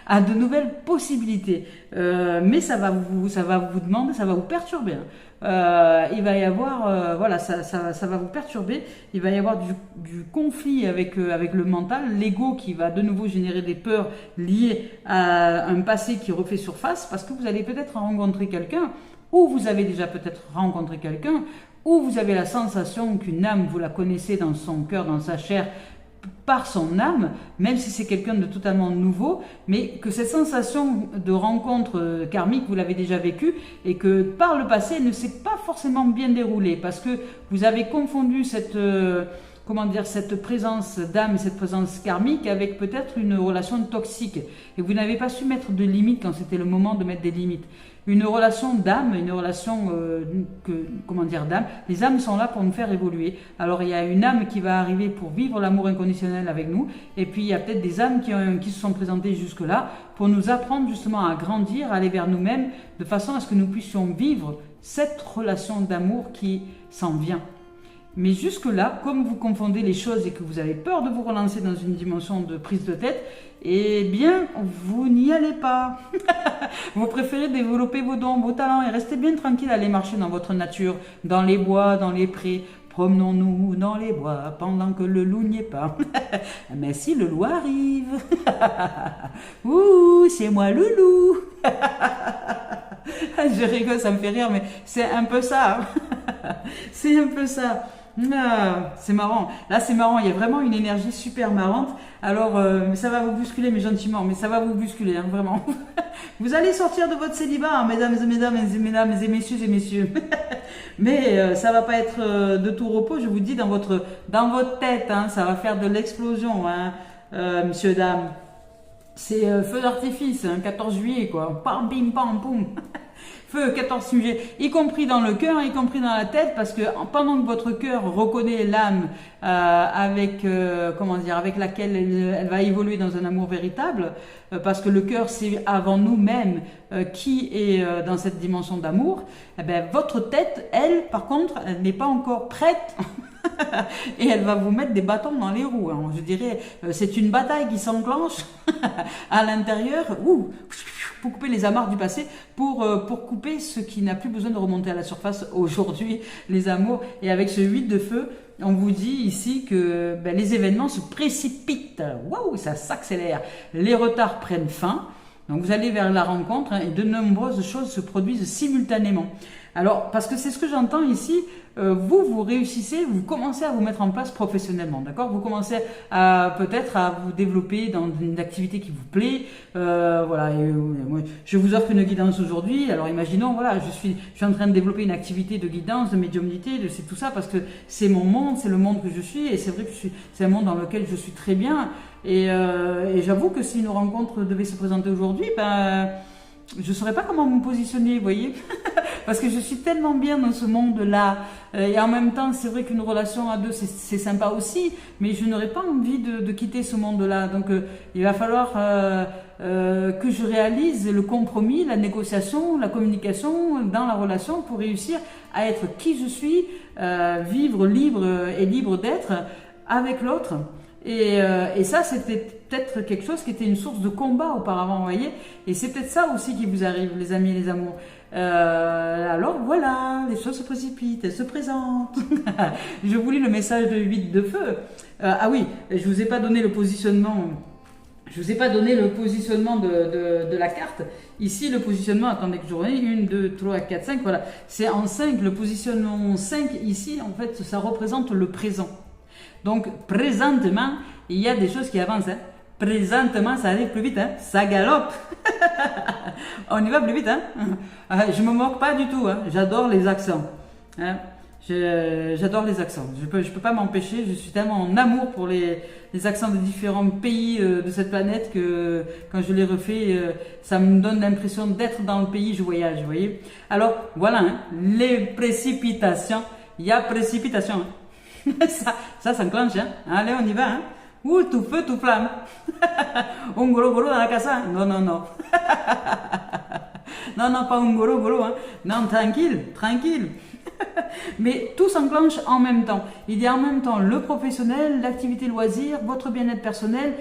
à de nouvelles possibilités. Mais ça va vous demander, ça va vous perturber. Il va y avoir, voilà, ça va vous perturber. Il va y avoir du conflit avec le mental, l'ego qui va de nouveau générer des peurs liées à un passé qui refait surface, parce que vous allez peut-être rencontrer quelqu'un, ou vous avez déjà peut-être rencontré quelqu'un, ou vous avez la sensation qu'une âme, vous la connaissez dans son cœur, dans sa chair, par son âme, même si c'est quelqu'un de totalement nouveau, mais que cette sensation de rencontre karmique, vous l'avez déjà vécue, et que par le passé, elle ne s'est pas forcément bien déroulée, parce que vous avez confondu cette, comment dire, cette présence d'âme, cette présence karmique, avec peut-être une relation toxique, et vous n'avez pas su mettre de limites quand c'était le moment de mettre des limites. Une relation d'âme, une relation, comment dire, d'âme, les âmes sont là pour nous faire évoluer. Alors il y a une âme qui va arriver pour vivre l'amour inconditionnel avec nous, et puis il y a peut-être des âmes qui se sont présentées jusque-là pour nous apprendre justement à grandir, à aller vers nous-mêmes, de façon à ce que nous puissions vivre cette relation d'amour qui s'en vient. Mais jusque-là, comme vous confondez les choses et que vous avez peur de vous relancer dans une dimension de prise de tête, eh bien, vous n'y allez pas. Vous préférez développer vos dons, vos talents et rester bien tranquille, aller marcher dans votre nature, dans les bois, dans les prés. Promenons-nous dans les bois pendant que le loup n'y est pas. Mais si le loup arrive, ouh, c'est moi le loup. Je rigole, ça me fait rire, mais c'est un peu ça. C'est un peu ça. Ah, c'est marrant. Là, c'est marrant. Il y a vraiment une énergie super marrante. Alors, ça va vous bousculer, mais gentiment. Mais ça va vous bousculer, hein, vraiment. Vous allez sortir de votre célibat, hein, mesdames et messieurs. Mais ça va pas être de tout repos. Je vous dis, dans votre tête, hein, ça va faire de l'explosion, hein, monsieur, dame. C'est feu d'artifice, hein, 14 juillet, quoi. Pam, bim, pam, poum. Feu, 14 sujets, y compris dans le cœur, y compris dans la tête, parce que pendant que votre cœur reconnaît l'âme avec, comment dire, avec laquelle elle va évoluer dans un amour véritable, parce que le cœur c'est avant nous-mêmes qui est dans cette dimension d'amour, eh ben, votre tête, elle, par contre, elle n'est pas encore prête. Et elle va vous mettre des bâtons dans les roues. Hein. Je dirais, c'est une bataille qui s'enclenche à l'intérieur. Pour couper les amarres du passé, pour couper ce qui n'a plus besoin de remonter à la surface aujourd'hui, les amours. Et avec ce 8 de feu, on vous dit ici que ben, les événements se précipitent. Waouh, ça s'accélère. Les retards prennent fin. Donc vous allez vers la rencontre, hein, et de nombreuses choses se produisent simultanément. Alors, parce que c'est ce que j'entends ici, vous réussissez, vous commencez à vous mettre en place professionnellement, d'accord? Vous commencez peut-être à vous développer dans une activité qui vous plaît, voilà. Et, moi, je vous offre une guidance aujourd'hui. Alors, imaginons, voilà, je suis en train de développer une activité de guidance, de médiumnité, c'est tout ça parce que c'est mon monde, c'est le monde que je suis, et c'est vrai que c'est un monde dans lequel je suis très bien. Et j'avoue que si une rencontre devait se présenter aujourd'hui, ben je ne saurais pas comment me positionner, vous voyez. Parce que je suis tellement bien dans ce monde-là. Et en même temps, c'est vrai qu'une relation à deux, c'est sympa aussi. Mais je n'aurais pas envie de quitter ce monde-là. Donc, il va falloir que je réalise le compromis, la négociation, la communication dans la relation pour réussir à être qui je suis, vivre libre et libre d'être avec l'autre. Et ça, c'était peut-être quelque chose qui était une source de combat auparavant, vous voyez. Et c'est peut-être ça aussi qui vous arrive, les amis et les amours. Alors voilà, les choses se précipitent, elles se présentent. Je vous lis le message de 8 de feu. Ah oui, je vous ai pas donné le positionnement. Je vous ai pas donné le positionnement de la carte. Ici, le positionnement, attendez que je revienne, 1, 2, 3, 4, 5, voilà. C'est en 5, le positionnement 5, ici, en fait, ça représente le présent. Donc, présentement, il y a des choses qui avancent. Hein. Présentement, ça arrive plus vite. Hein. Ça galope. On y va plus vite. Hein. Je me moque pas du tout. Hein. J'adore les accents. Hein. J'adore les accents. Je peux pas m'empêcher. Je suis tellement en amour pour les accents de différents pays de cette planète que quand je les refais, ça me donne l'impression d'être dans le pays. Je voyage, vous voyez. Alors, voilà. Hein. Les précipitations. Il y a précipitation. Hein. ça s'enclenche, hein. Allez, on y va, hein. Ouh, tout feu, tout flamme. Un golo golo dans la casa. Non. non, pas un golo golo, hein. Non, tranquille. Mais tout s'enclenche en même temps. Il y a en même temps le professionnel, l'activité loisir, votre bien-être personnel.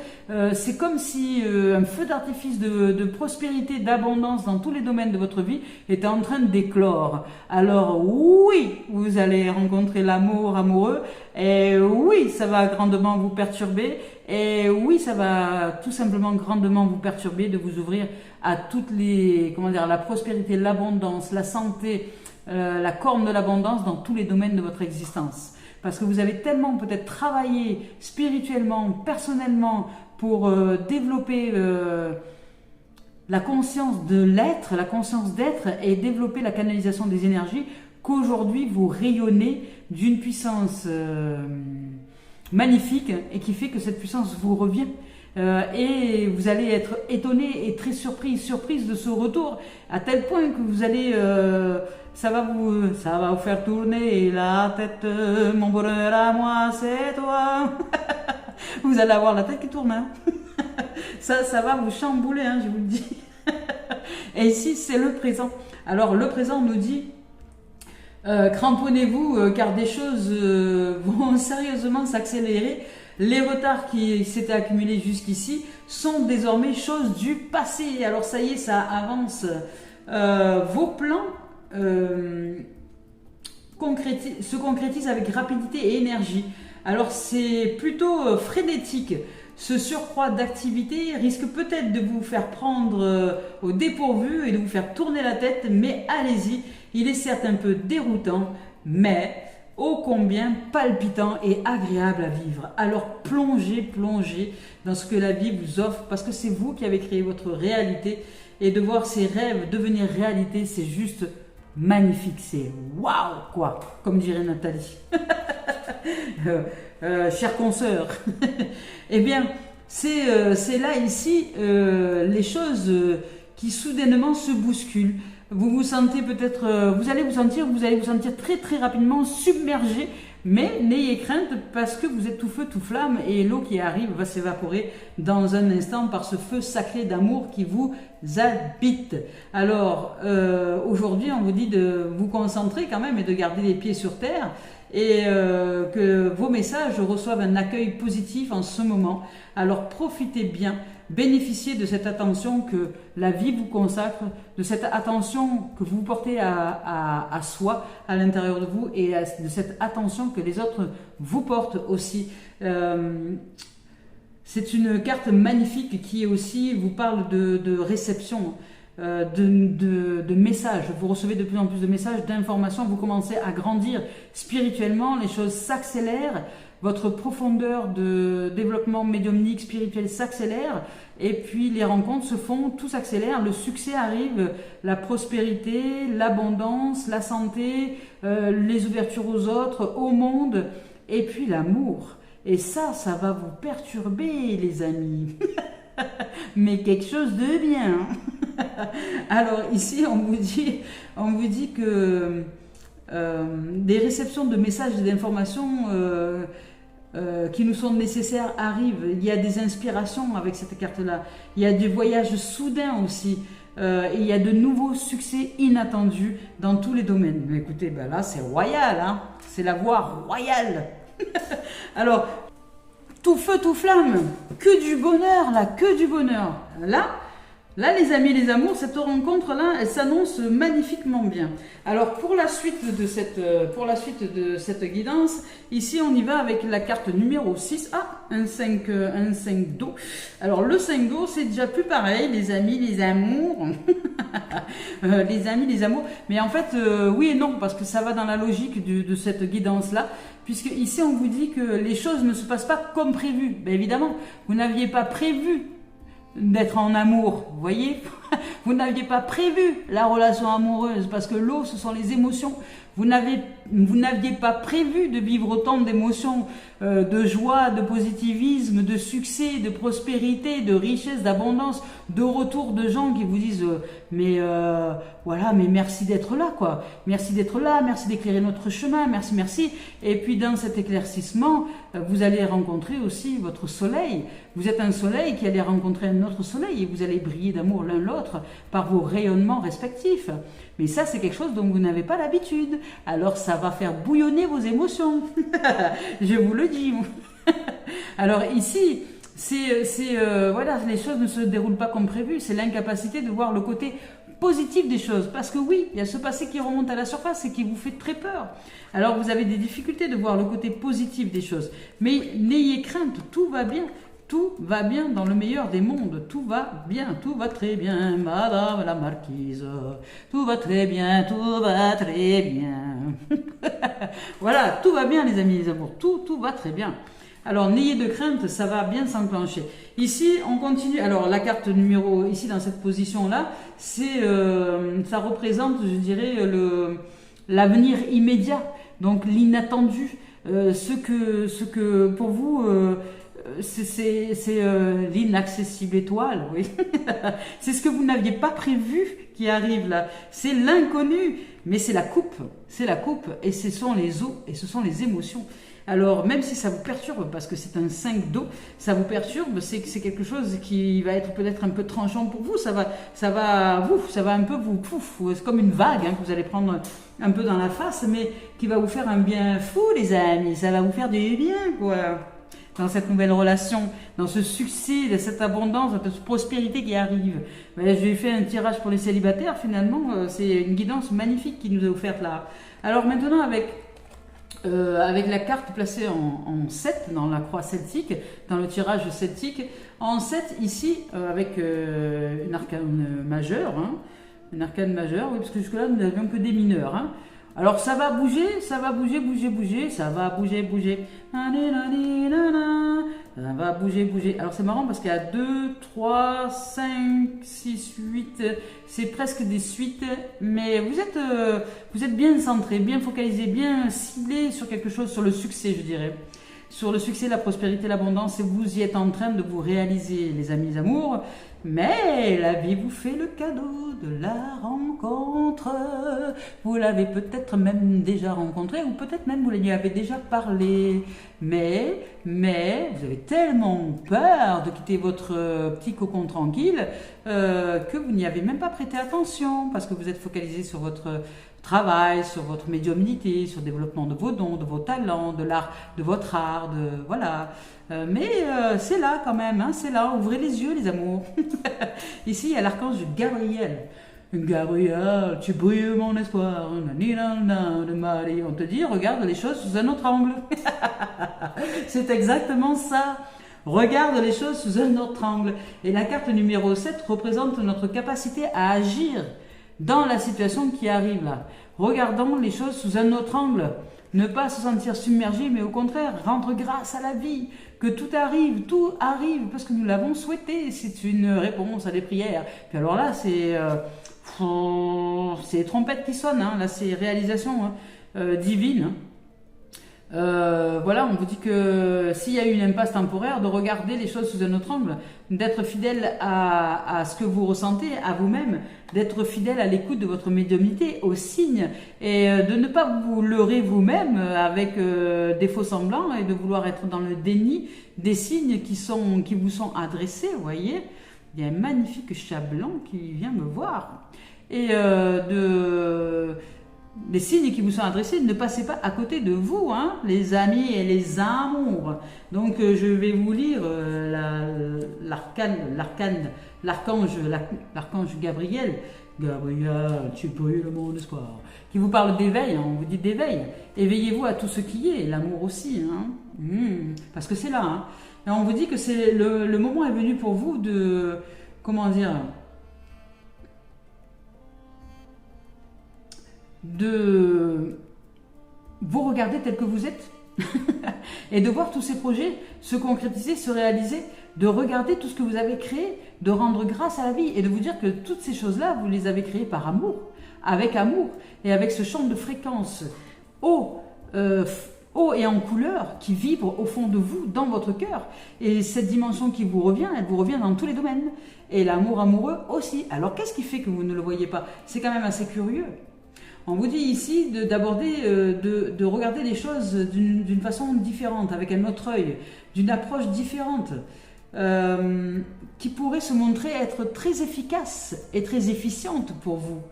C'est comme si un feu d'artifice de prospérité, d'abondance dans tous les domaines de votre vie était en train d'éclore. Alors oui, vous allez rencontrer l'amour amoureux. Et oui, ça va grandement vous perturber. Et oui, ça va tout simplement grandement vous perturber de vous ouvrir à toutes les, la prospérité, l'abondance, la santé, la corne de l'abondance dans tous les domaines de votre existence. parce que vous avez tellement peut-être travaillé spirituellement, personnellement, pour développer la conscience de l'être, la conscience d'être et développer la canalisation des énergies, qu'aujourd'hui vous rayonnez d'une puissance magnifique et qui fait que cette puissance vous revient. Et vous allez être étonné et très surprise de ce retour, à tel point que vous allez, ça va vous faire tourner la tête, mon bonheur à moi, c'est toi. Vous allez avoir la tête qui tourne, hein. Ça va vous chambouler, hein, je vous le dis. Et ici, c'est le présent. Alors, le présent nous dit, cramponnez-vous, car des choses vont sérieusement s'accélérer. Les retards qui s'étaient accumulés jusqu'ici sont désormais choses du passé. Alors ça y est, ça avance. Vos plans se concrétisent avec rapidité et énergie. Alors c'est plutôt frénétique. Ce surcroît d'activité risque peut-être de vous faire prendre au dépourvu et de vous faire tourner la tête, mais allez-y, il est certes un peu déroutant, mais ô combien palpitant et agréable à vivre. Alors plongez dans ce que la vie vous offre, parce que c'est vous qui avez créé votre réalité, et de voir ces rêves devenir réalité, c'est juste magnifique, c'est waouh quoi, comme dirait Nathalie. Chère consoeur. Eh bien, c'est là ici les choses qui soudainement se bousculent. Vous vous sentez peut-être, vous allez vous sentir très rapidement submergé, mais n'ayez crainte parce que vous êtes tout feu, tout flamme et l'eau qui arrive va s'évaporer dans un instant par ce feu sacré d'amour qui vous habite. Alors, aujourd'hui, on vous dit de vous concentrer quand même et de garder les pieds sur terre et que vos messages reçoivent un accueil positif en ce moment. Alors, profitez bien. Bénéficiez de cette attention que la vie vous consacre, de cette attention que vous portez à soi, à l'intérieur de vous, et de cette attention que les autres vous portent aussi. C'est une carte magnifique qui aussi vous parle de réception, de messages. Vous recevez de plus en plus de messages, d'informations, vous commencez à grandir spirituellement, les choses s'accélèrent. Votre profondeur de développement médiumnique, spirituel s'accélère et puis les rencontres se font, tout s'accélère, le succès arrive, la prospérité, l'abondance, la santé, les ouvertures aux autres, au monde et puis l'amour. Et ça va vous perturber les amis. Mais quelque chose de bien. Alors ici on vous dit que des réceptions de messages et d'informations qui nous sont nécessaires arrivent. Il y a des inspirations avec cette carte-là. Il y a des voyages soudains aussi. Et il y a de nouveaux succès inattendus dans tous les domaines. Mais écoutez, ben là c'est royal, hein, c'est la voie royale. Alors, tout feu, tout flamme, que du bonheur là, que du bonheur. Là, les amis, les amours, cette rencontre-là, elle s'annonce magnifiquement bien. Alors, pour la suite de cette guidance, ici, on y va avec la carte numéro 6. Ah, un 5 d'eau. Alors, le 5 d'eau, c'est déjà plus pareil, les amis, les amours. Les amis, les amours. Mais en fait, oui et non, parce que ça va dans la logique de cette guidance-là. Puisque ici, on vous dit que les choses ne se passent pas comme prévu. Bien évidemment, vous n'aviez pas prévu d'être en amour, vous voyez. Vous n'aviez pas prévu la relation amoureuse parce que l'eau, ce sont les émotions. Vous n'aviez pas prévu de vivre autant d'émotions, de joie, de positivisme, de succès, de prospérité, de richesse, d'abondance, de retour de gens qui vous disent mais voilà, mais merci d'être là quoi. Merci d'être là, merci d'éclairer notre chemin, merci. Et puis dans cet éclaircissement, vous allez rencontrer aussi votre soleil. Vous êtes un soleil qui allait rencontrer un autre soleil et vous allez briller d'amour l'un l'autre par vos rayonnements respectifs. Mais ça, c'est quelque chose dont vous n'avez pas l'habitude. Alors, ça va faire bouillonner vos émotions. Je vous le dis. Alors ici, voilà, les choses ne se déroulent pas comme prévu. C'est l'incapacité de voir le côté positif des choses. Parce que oui, il y a ce passé qui remonte à la surface et qui vous fait très peur. Alors, vous avez des difficultés de voir le côté positif des choses. Mais n'ayez crainte, tout va bien. Tout va bien dans le meilleur des mondes. Tout va bien, tout va très bien, madame la marquise. Tout va très bien, tout va très bien. Voilà, tout va bien les amis, les amours, tout va très bien. Alors, n'ayez de crainte, ça va bien s'enclencher. Ici, on continue. Alors, la carte numéro, ici, dans cette position-là, ça représente, je dirais, l'avenir immédiat. Donc, l'inattendu. Ce que, pour vous, c'est l'inaccessible étoile, oui. C'est ce que vous n'aviez pas prévu qui arrive là. C'est l'inconnu, mais c'est la coupe. C'est la coupe, et ce sont les eaux, et ce sont les émotions. Alors, même si ça vous perturbe, parce que c'est un 5 d'eau, ça vous perturbe, c'est quelque chose qui va être peut-être un peu tranchant pour vous, ça va un peu c'est comme une vague hein, que vous allez prendre un peu dans la face, mais qui va vous faire un bien fou, les amis, ça va vous faire du bien, quoi. Dans cette nouvelle relation, dans ce succès, de cette abondance, de cette prospérité qui arrive. Ben, je vais faire un tirage pour les célibataires, finalement, c'est une guidance magnifique qui nous est offerte là. Alors maintenant, avec la carte placée en 7 dans la croix celtique, dans le tirage celtique, en 7 ici, avec une arcane majeure, hein, une arcane majeure, oui, parce que jusque-là nous n'avions que des mineurs. Hein. Alors ça va bouger, ça va bouger, ça va bouger. Ça va bouger. Alors c'est marrant parce qu'il y a 2, 3, 5, 6, 8, c'est presque des suites, mais vous êtes bien centré, bien focalisé, bien ciblé sur quelque chose, sur le succès, je dirais. Sur le succès, la prospérité, l'abondance, et vous y êtes en train de vous réaliser, les amis amours. Mais la vie vous fait le cadeau de la rencontre. Vous l'avez peut-être même déjà rencontré, ou peut-être même vous lui avez déjà parlé. Mais vous avez tellement peur de quitter votre petit cocon tranquille que vous n'y avez même pas prêté attention, parce que vous êtes focalisé sur votre travail, sur votre médiumnité, sur le développement de vos dons, de vos talents, de l'art, de votre art, voilà. Mais c'est là quand même, hein, c'est là, ouvrez les yeux les amours. Ici il y a l'archange Gabriel. Gabriel, tu brilles mon espoir, de Marie. On te dit, regarde les choses sous un autre angle. C'est exactement ça. Regarde les choses sous un autre angle. Et la carte numéro 7 représente notre capacité à agir dans la situation qui arrive là. Regardons les choses sous un autre angle. Ne pas se sentir submergé, mais au contraire, rendre grâce à la vie. Que tout arrive, parce que nous l'avons souhaité. C'est une réponse à des prières. Puis alors là, c'est les trompettes qui sonnent. Hein. Là, c'est réalisation divine. Voilà, on vous dit que s'il y a eu une impasse temporaire, de regarder les choses sous un autre angle, d'être fidèle à ce que vous ressentez, à vous-même, d'être fidèle à l'écoute de votre médiumnité, aux signes, et de ne pas vous leurrer vous-même avec des faux semblants et de vouloir être dans le déni des signes qui vous sont adressés, vous voyez. Il y a un magnifique chat blanc qui vient me voir. Et les signes qui vous sont adressés, ne passez pas à côté de vous, hein, les amis et les amours. Donc je vais vous lire l'archange Gabriel. Gabriel, tu brilles mon espoir. Qui vous parle d'éveil, hein, on vous dit d'éveil. Éveillez-vous à tout ce qui est, l'amour aussi. Hein, parce que c'est là. Hein. Et on vous dit que c'est le moment est venu pour vous de, comment dire, de vous regarder tel que vous êtes et de voir tous ces projets se concrétiser, se réaliser, de regarder tout ce que vous avez créé, de rendre grâce à la vie et de vous dire que toutes ces choses-là, vous les avez créées par amour et avec ce champ de fréquence haut et en couleur qui vibre au fond de vous, dans votre cœur. Et cette dimension qui vous revient, elle vous revient dans tous les domaines. Et l'amour amoureux aussi. Alors qu'est-ce qui fait que vous ne le voyez pas? C'est quand même assez curieux. On vous dit ici de regarder les choses d'une façon différente, avec un autre œil, d'une approche différente, qui pourrait se montrer être très efficace et très efficiente pour vous.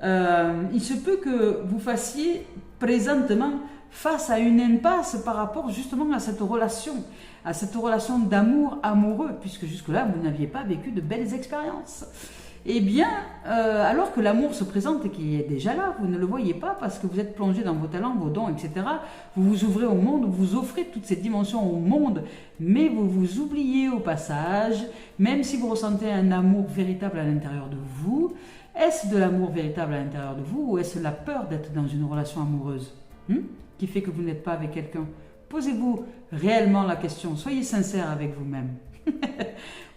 Il se peut que vous fassiez présentement face à une impasse par rapport justement à cette relation d'amour amoureux, puisque jusque-là, vous n'aviez pas vécu de belles expériences. Eh bien, alors que l'amour se présente et qu'il est déjà là, vous ne le voyez pas parce que vous êtes plongé dans vos talents, vos dons, etc. Vous vous ouvrez au monde, vous offrez toutes ces dimensions au monde, mais vous vous oubliez au passage, même si vous ressentez un amour véritable à l'intérieur de vous. Est-ce de l'amour véritable à l'intérieur de vous ou est-ce la peur d'être dans une relation amoureuse? qui fait que vous n'êtes pas avec quelqu'un? Posez-vous réellement la question, soyez sincère avec vous-même.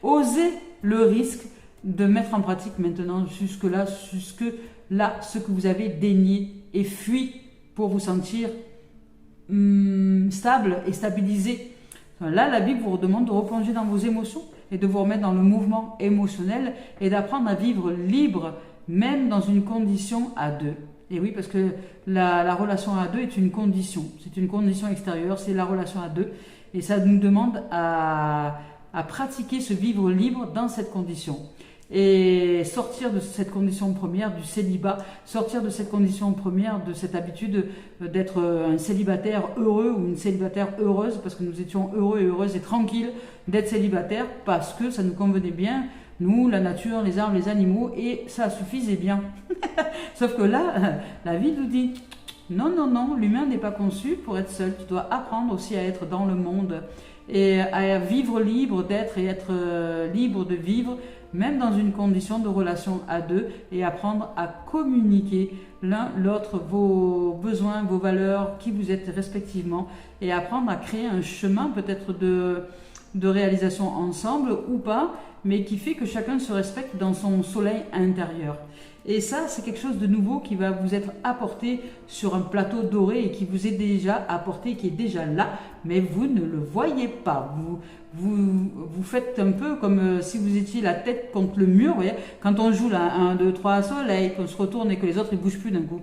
Osez le risque de mettre en pratique maintenant jusque-là ce que vous avez dénié et fui pour vous sentir stable et stabilisé. Là, la Bible vous demande de replonger dans vos émotions et de vous remettre dans le mouvement émotionnel et d'apprendre à vivre libre, même dans une condition à deux. Et oui, parce que la relation à deux est une condition. C'est une condition extérieure, c'est la relation à deux. Et ça nous demande à pratiquer ce vivre libre dans cette condition. Et sortir de cette condition première du célibat, sortir de cette condition première, de cette habitude d'être un célibataire heureux ou une célibataire heureuse, parce que nous étions heureux et heureuses et tranquilles d'être célibataires, parce que ça nous convenait bien, nous, la nature, les arbres, les animaux, et ça suffisait bien. Sauf que là, la vie nous dit, non, non, non, l'humain n'est pas conçu pour être seul, tu dois apprendre aussi à être dans le monde, et à vivre libre d'être et être libre de vivre, même dans une condition de relation à deux, et apprendre à communiquer l'un l'autre vos besoins, vos valeurs, qui vous êtes respectivement, et apprendre à créer un chemin peut-être de réalisation ensemble ou pas, mais qui fait que chacun se respecte dans son soleil intérieur. Et ça, c'est quelque chose de nouveau qui va vous être apporté sur un plateau doré et qui vous est déjà apporté, qui est déjà là, mais vous ne le voyez pas. Vous faites un peu comme si vous étiez la tête contre le mur, vous voyez, quand on joue là, 1, 2, 3 soleil, qu'on se retourne et que les autres ne bougent plus d'un coup.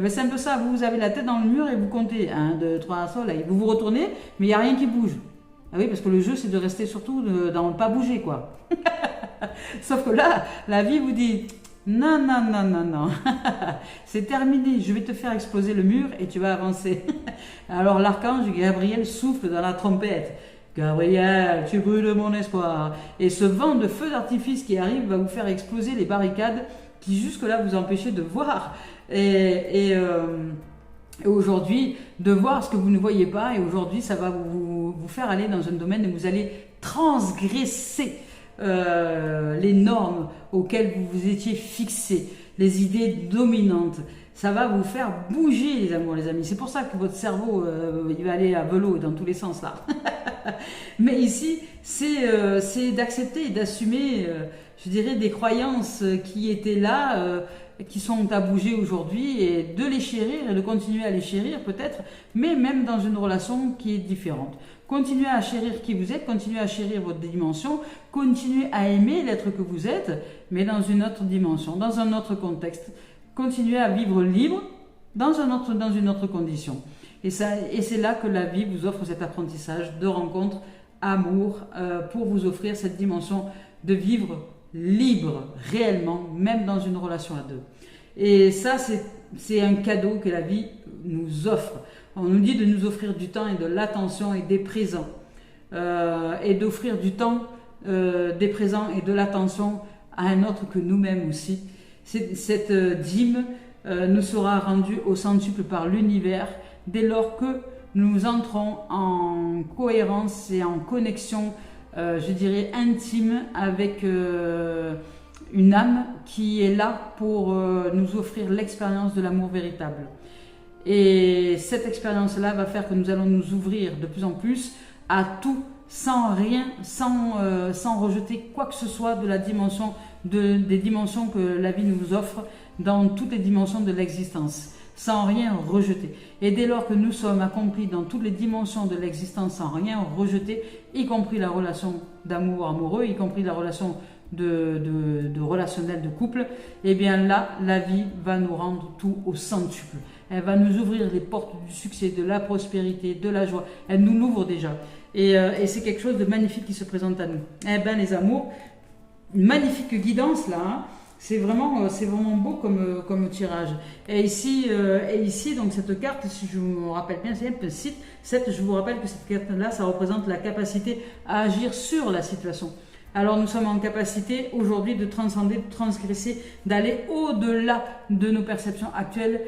C'est un peu ça, vous avez la tête dans le mur et vous comptez 1, 2, 3 soleil. Vous vous retournez, mais il n'y a rien qui bouge. Ah oui, parce que le jeu, c'est de rester surtout dans pas bouger, quoi. Sauf que là, la vie vous dit, non, non, non, non, non, c'est terminé, je vais te faire exploser le mur et tu vas avancer. Alors l'archange Gabriel souffle dans la trompette. Gabriel, tu brûles mon espoir. Et ce vent de feu d'artifice qui arrive va vous faire exploser les barricades qui jusque-là vous empêchaient de voir. Et aujourd'hui, de voir ce que vous ne voyez pas. Et aujourd'hui, ça va vous faire aller dans un domaine où vous allez transgresser les normes auxquelles vous vous étiez fixés, les idées dominantes. Ça va vous faire bouger, les amours, les amis. C'est pour ça que votre cerveau, il va aller à velo dans tous les sens, là. Mais ici, c'est d'accepter et d'assumer, je dirais, des croyances qui étaient là, qui sont à bouger aujourd'hui, et de les chérir et de continuer à les chérir peut-être, mais même dans une relation qui est différente. Continuez à chérir qui vous êtes, continuez à chérir votre dimension, continuez à aimer l'être que vous êtes, mais dans une autre dimension, dans un autre contexte. Continuez à vivre libre dans une autre condition. Et c'est là que la vie vous offre cet apprentissage de rencontre, amour, pour vous offrir cette dimension de vivre libre, réellement, même dans une relation à deux. Et ça, c'est un cadeau que la vie nous offre. On nous dit de nous offrir du temps et de l'attention et des présents. Et d'offrir du temps, des présents et de l'attention à un autre que nous-mêmes aussi. Cette dîme nous sera rendue au centuple par l'univers dès lors que nous entrons en cohérence et en connexion, je dirais, intime avec une âme qui est là pour nous offrir l'expérience de l'amour véritable. Et cette expérience-là va faire que nous allons nous ouvrir de plus en plus à tout, sans rien, sans rejeter quoi que ce soit de la dimension, des dimensions que la vie nous offre dans toutes les dimensions de l'existence, sans rien rejeter. Et dès lors que nous sommes accomplis dans toutes les dimensions de l'existence sans rien rejeter, y compris la relation d'amour amoureux, y compris la relation de relationnel de couple, et bien là, la vie va nous rendre tout au centuple. Elle va nous ouvrir les portes du succès, de la prospérité, de la joie. Elle nous l'ouvre déjà. Et c'est quelque chose de magnifique qui se présente à nous. Eh bien, les amours, une magnifique guidance là. Hein. C'est vraiment beau comme tirage. Et ici, donc cette carte, si je me rappelle bien, c'est un 7. Je vous rappelle que cette carte-là, ça représente la capacité à agir sur la situation. Alors nous sommes en capacité aujourd'hui de transcender, de transgresser, d'aller au-delà de nos perceptions actuelles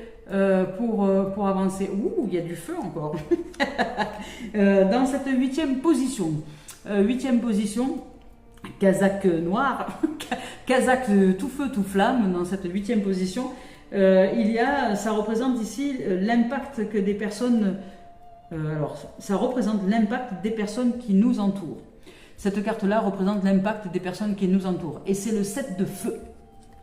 pour avancer. Ouh, il y a du feu encore. Dans cette 8e position, Kazakh noir, Kazakh tout feu, tout flamme, dans cette 8e position, ça représente ici l'impact que des personnes, alors ça représente l'impact des personnes qui nous entourent. Cette carte-là représente l'impact des personnes qui nous entourent. Et c'est le 7 de feu.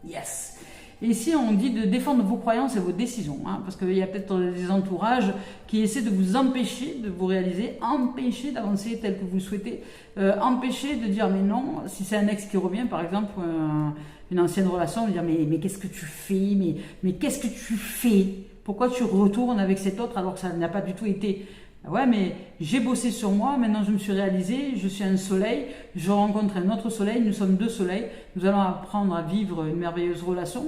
Yes! Et ici, on dit de défendre vos croyances et vos décisions, hein, parce qu'il y a peut-être des entourages qui essaient de vous empêcher de vous réaliser, empêcher d'avancer tel que vous le souhaitez, empêcher de dire mais non, si c'est un ex qui revient, par exemple, une ancienne relation, de dire mais qu'est-ce que tu fais, mais qu'est-ce que tu fais? Pourquoi tu retournes avec cet autre alors que ça n'a pas du tout été? Ouais, mais j'ai bossé sur moi, maintenant je me suis réalisée, je suis un soleil, je rencontre un autre soleil, nous sommes deux soleils, nous allons apprendre à vivre une merveilleuse relation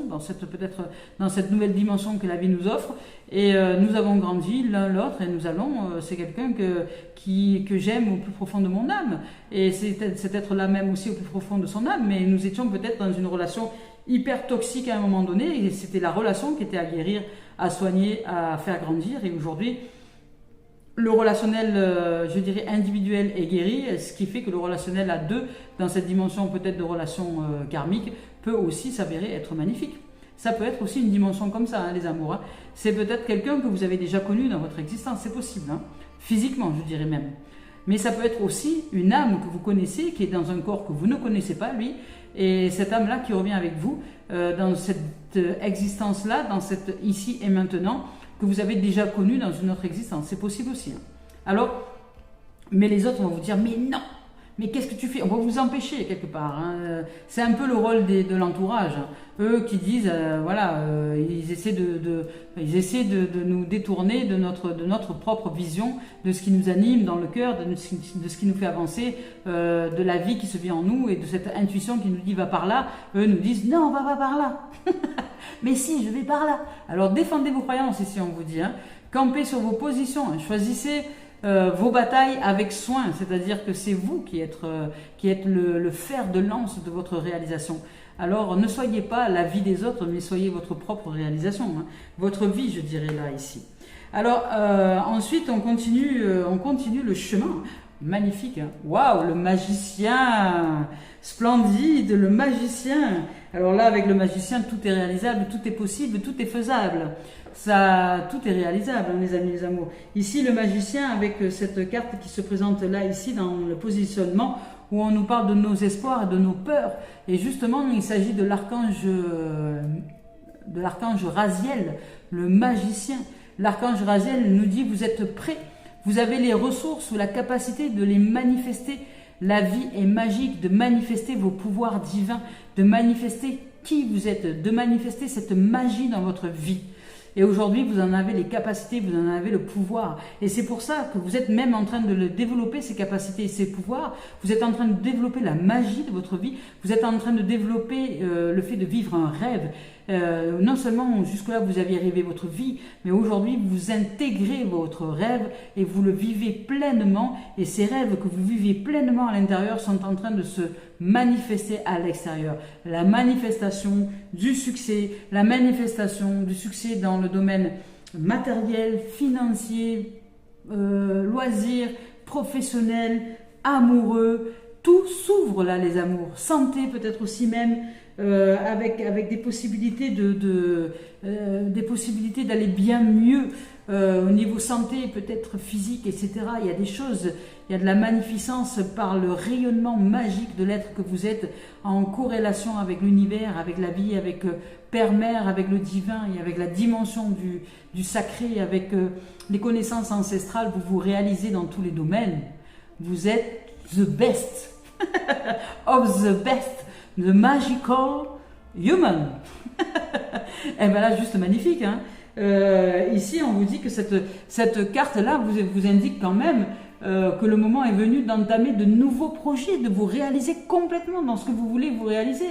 peut-être dans cette nouvelle dimension que la vie nous offre, et nous avons grandi l'un l'autre, et nous allons, c'est quelqu'un que j'aime au plus profond de mon âme, et cet être-là même aussi au plus profond de son âme, mais nous étions peut-être dans une relation hyper toxique à un moment donné, et c'était la relation qui était à guérir, à soigner, à faire grandir, et aujourd'hui, le relationnel, je dirais, individuel est guéri, ce qui fait que le relationnel à deux, dans cette dimension peut-être de relation karmique, peut aussi s'avérer être magnifique. Ça peut être aussi une dimension comme ça, hein, les amours. Hein. C'est peut-être quelqu'un que vous avez déjà connu dans votre existence, c'est possible, hein. Physiquement, je dirais même. Mais ça peut être aussi une âme que vous connaissez, qui est dans un corps que vous ne connaissez pas, lui, et cette âme-là qui revient avec vous dans cette existence-là, dans cette ici et maintenant, que vous avez déjà connu dans une autre existence. C'est possible aussi. Hein. Alors, mais les autres vont vous dire, mais non, mais qu'est-ce que tu fais? On va vous empêcher quelque part. Hein. C'est un peu le rôle de l'entourage. Hein. Eux qui disent, ils essaient de nous détourner de notre propre vision, de ce qui nous anime dans le cœur, de ce qui nous fait avancer, de la vie qui se vit en nous et de cette intuition qui nous dit va par là. Eux nous disent non, on va pas par là. Mais si, je vais par là. Alors défendez vos croyances ici, on vous dit. Hein. Campez sur vos positions. Hein. Choisissez vos batailles avec soin. C'est-à-dire que c'est vous qui êtes le fer de lance de votre réalisation. Alors ne soyez pas la vie des autres, mais soyez votre propre réalisation. Hein. Votre vie, je dirais là, ici. Alors ensuite, on continue le chemin. Magnifique. Hein. Waouh, le magicien. Splendide, le magicien. Alors là, avec le magicien, tout est réalisable, tout est possible, tout est faisable. Ça, tout est réalisable, hein, les amis, les amours. Ici, le magicien, avec cette carte qui se présente là, ici, dans le positionnement, où on nous parle de nos espoirs et de nos peurs. Et justement, il s'agit de l'archange Raziel, le magicien. L'archange Raziel nous dit, vous êtes prêts, vous avez les ressources ou la capacité de les manifester. La vie est magique, de manifester vos pouvoirs divins, de manifester qui vous êtes, de manifester cette magie dans votre vie. Et aujourd'hui, vous en avez les capacités, vous en avez le pouvoir. Et c'est pour ça que vous êtes même en train de le développer, ces capacités et ces pouvoirs. Vous êtes en train de développer la magie de votre vie. Vous êtes en train de développer le fait de vivre un rêve. Non seulement jusque-là, vous aviez rêvé votre vie, mais aujourd'hui, vous intégrez votre rêve et vous le vivez pleinement. Et ces rêves que vous vivez pleinement à l'intérieur sont en train de se manifester à l'extérieur. La manifestation du succès, la manifestation du succès dans le domaine matériel, financier, loisirs, professionnel, amoureux, tout s'ouvre là, les amours. Santé peut-être aussi même, avec des possibilités des possibilités d'aller bien mieux au niveau santé, peut-être physique, etc. Il y a des choses, il y a de la magnificence par le rayonnement magique de l'être que vous êtes, en corrélation avec l'univers, avec la vie, avec Père-Mère, avec le divin et avec la dimension du sacré, avec les connaissances ancestrales. Vous vous réalisez dans tous les domaines. Vous êtes the best of the best, the magical human. Et bien là, juste magnifique. Hein. Ici, on vous dit que cette carte-là vous indique quand même que le moment est venu d'entamer de nouveaux projets, de vous réaliser complètement dans ce que vous voulez vous réaliser.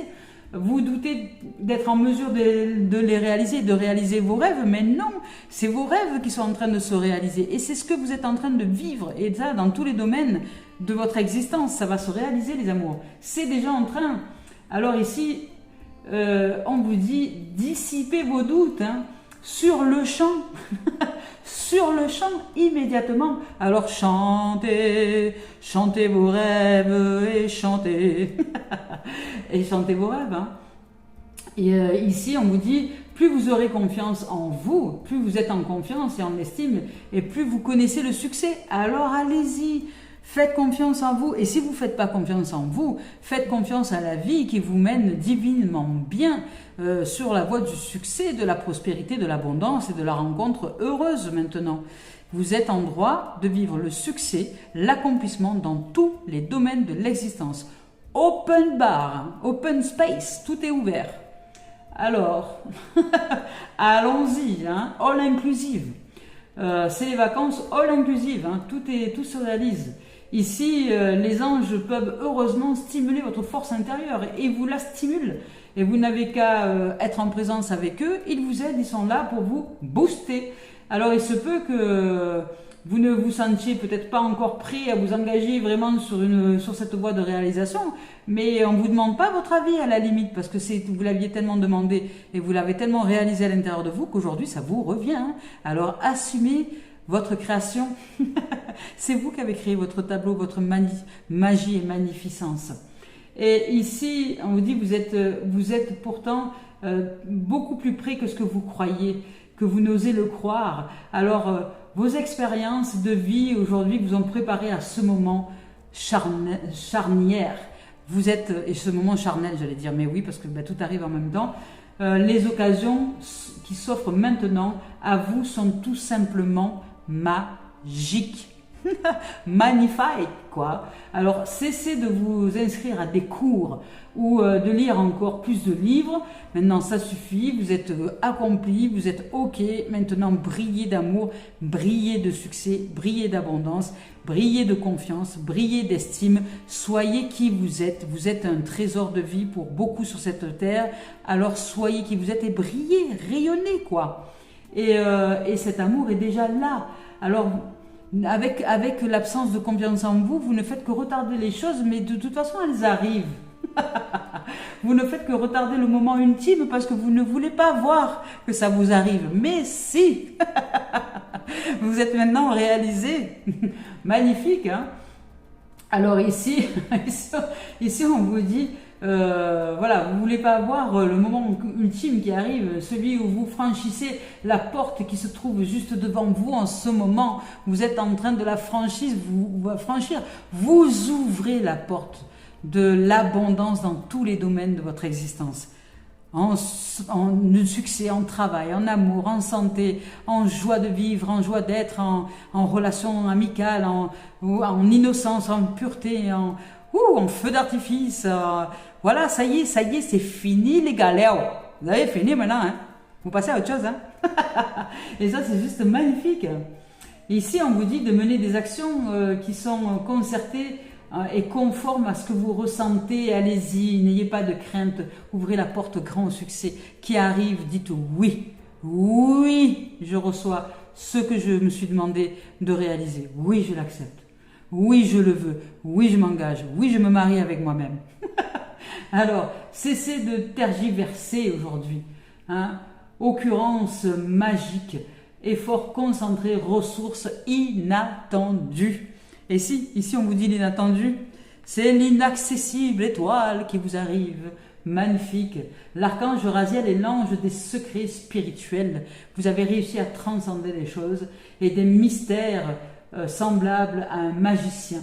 Vous doutez d'être en mesure de les réaliser, de réaliser vos rêves, mais non, c'est vos rêves qui sont en train de se réaliser. Et c'est ce que vous êtes en train de vivre, et ça, dans tous les domaines de votre existence, ça va se réaliser, les amours. C'est déjà en train. Alors ici, on vous dit, dissipez vos doutes, hein, sur le champ, sur le champ, immédiatement. Alors chantez, chantez vos rêves et chantez, et chantez vos rêves. Hein. Et ici, on vous dit, plus vous aurez confiance en vous, plus vous êtes en confiance et en estime, et plus vous connaissez le succès. Alors allez-y, faites confiance en vous. Et si vous ne faites pas confiance en vous, faites confiance à la vie qui vous mène divinement bien sur la voie du succès, de la prospérité, de l'abondance et de la rencontre heureuse maintenant. Vous êtes en droit de vivre le succès, l'accomplissement dans tous les domaines de l'existence. Open bar, hein, open space, tout est ouvert. Alors, allons-y, hein, all inclusive. C'est les vacances all inclusive, hein, tout se réalise. Ici, les anges peuvent heureusement stimuler votre force intérieure et vous la stimulent. Et vous n'avez qu'à être en présence avec eux, ils vous aident, ils sont là pour vous booster. Alors il se peut que vous ne vous sentiez peut-être pas encore prêt à vous engager vraiment sur cette voie de réalisation, mais on ne vous demande pas votre avis à la limite, parce que vous l'aviez tellement demandé et vous l'avez tellement réalisé à l'intérieur de vous qu'aujourd'hui ça vous revient. Hein. Alors assumez votre création. C'est vous qui avez créé votre tableau, votre magie et magnificence. Et ici, on vous dit que vous êtes pourtant beaucoup plus près que ce que vous croyez, que vous n'osez le croire. Alors, vos expériences de vie aujourd'hui vous ont préparé à ce moment charnière. Vous êtes, et ce moment charnel, j'allais dire, mais oui, parce que tout arrive en même temps. Les occasions qui s'offrent maintenant à vous sont tout simplement magiques. Magnifique, quoi. Alors cessez de vous inscrire à des cours ou de lire encore plus de livres. Maintenant ça suffit, vous êtes accompli, vous êtes ok. Maintenant brillez d'amour, brillez de succès, brillez d'abondance, brillez de confiance, brillez d'estime. Soyez qui vous êtes un trésor de vie pour beaucoup sur cette terre. Alors soyez qui vous êtes et brillez, rayonnez, quoi. Et cet amour est déjà là. Alors avec l'absence de confiance en vous, vous ne faites que retarder les choses, mais de toute façon, elles arrivent. Vous ne faites que retarder le moment ultime parce que vous ne voulez pas voir que ça vous arrive. Mais si vous êtes maintenant réalisé. Magnifique, hein? Alors ici, on vous dit... voilà, vous ne voulez pas voir le moment ultime qui arrive, celui où vous franchissez la porte qui se trouve juste devant vous en ce moment. Vous êtes en train de la franchir, vous ouvrez la porte de l'abondance dans tous les domaines de votre existence. En succès, en travail, en amour, en santé, en joie de vivre, en joie d'être, en relation amicale, en innocence, en pureté, en feu d'artifice. Voilà, ça y est, c'est fini les galères. Vous avez fini maintenant, hein. Vous passez à autre chose, hein. Et ça, c'est juste magnifique. Ici, on vous dit de mener des actions qui sont concertées et conformes à ce que vous ressentez. Allez-y, n'ayez pas de crainte. Ouvrez la porte grand au succès qui arrive. Dites oui. Oui, je reçois ce que je me suis demandé de réaliser. Oui, je l'accepte. Oui, je le veux. Oui, je m'engage. Oui, je me marie avec moi-même. Alors, cessez de tergiverser aujourd'hui. Hein? Occurrence magique, effort concentré, ressources inattendues. Et ici on vous dit l'inattendu, c'est l'inaccessible étoile qui vous arrive. Magnifique. L'archange Raziel est l'ange des secrets spirituels. Vous avez réussi à transcender les choses et des mystères semblable à un magicien.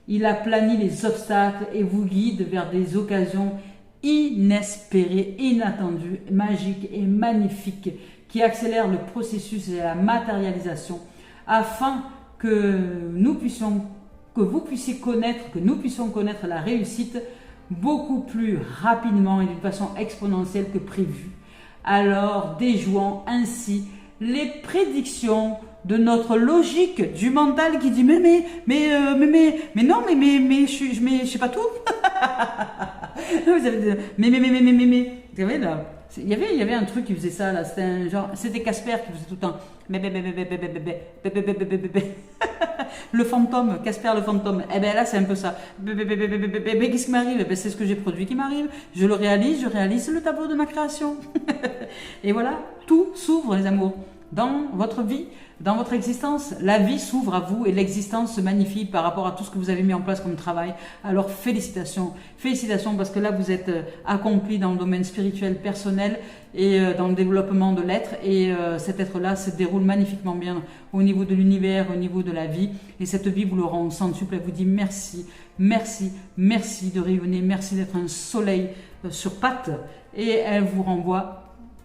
Il aplani les obstacles et vous guide vers des occasions inespérées, inattendues, magiques et magnifiques qui accélèrent le processus et la matérialisation afin que nous puissions connaître la réussite beaucoup plus rapidement et d'une façon exponentielle que prévu. Alors, déjouant ainsi les prédictions de notre logique du mental qui dit mais non je sais pas tout. Vous savez là, il y avait un truc qui faisait ça là, c'était Casper qui faisait tout le temps le fantôme, Casper le fantôme. Eh ben là c'est un peu ça. Qu'est-ce qui m'arrive? C'est ce que j'ai produit qui m'arrive. Je le réalise, je réalise le tableau de ma création. Et voilà, tout s'ouvre les amours. dans votre vie, dans votre existence. La vie s'ouvre à vous et l'existence se magnifie par rapport à tout ce que vous avez mis en place comme travail. Alors félicitations, félicitations parce que là vous êtes accompli dans le domaine spirituel, personnel et dans le développement de l'être. Et cet être-là se déroule magnifiquement bien au niveau de l'univers, au niveau de la vie. Et cette vie vous le rend centuple. Elle vous dit merci, merci, merci de rayonner, merci d'être un soleil sur pattes. Et elle vous renvoie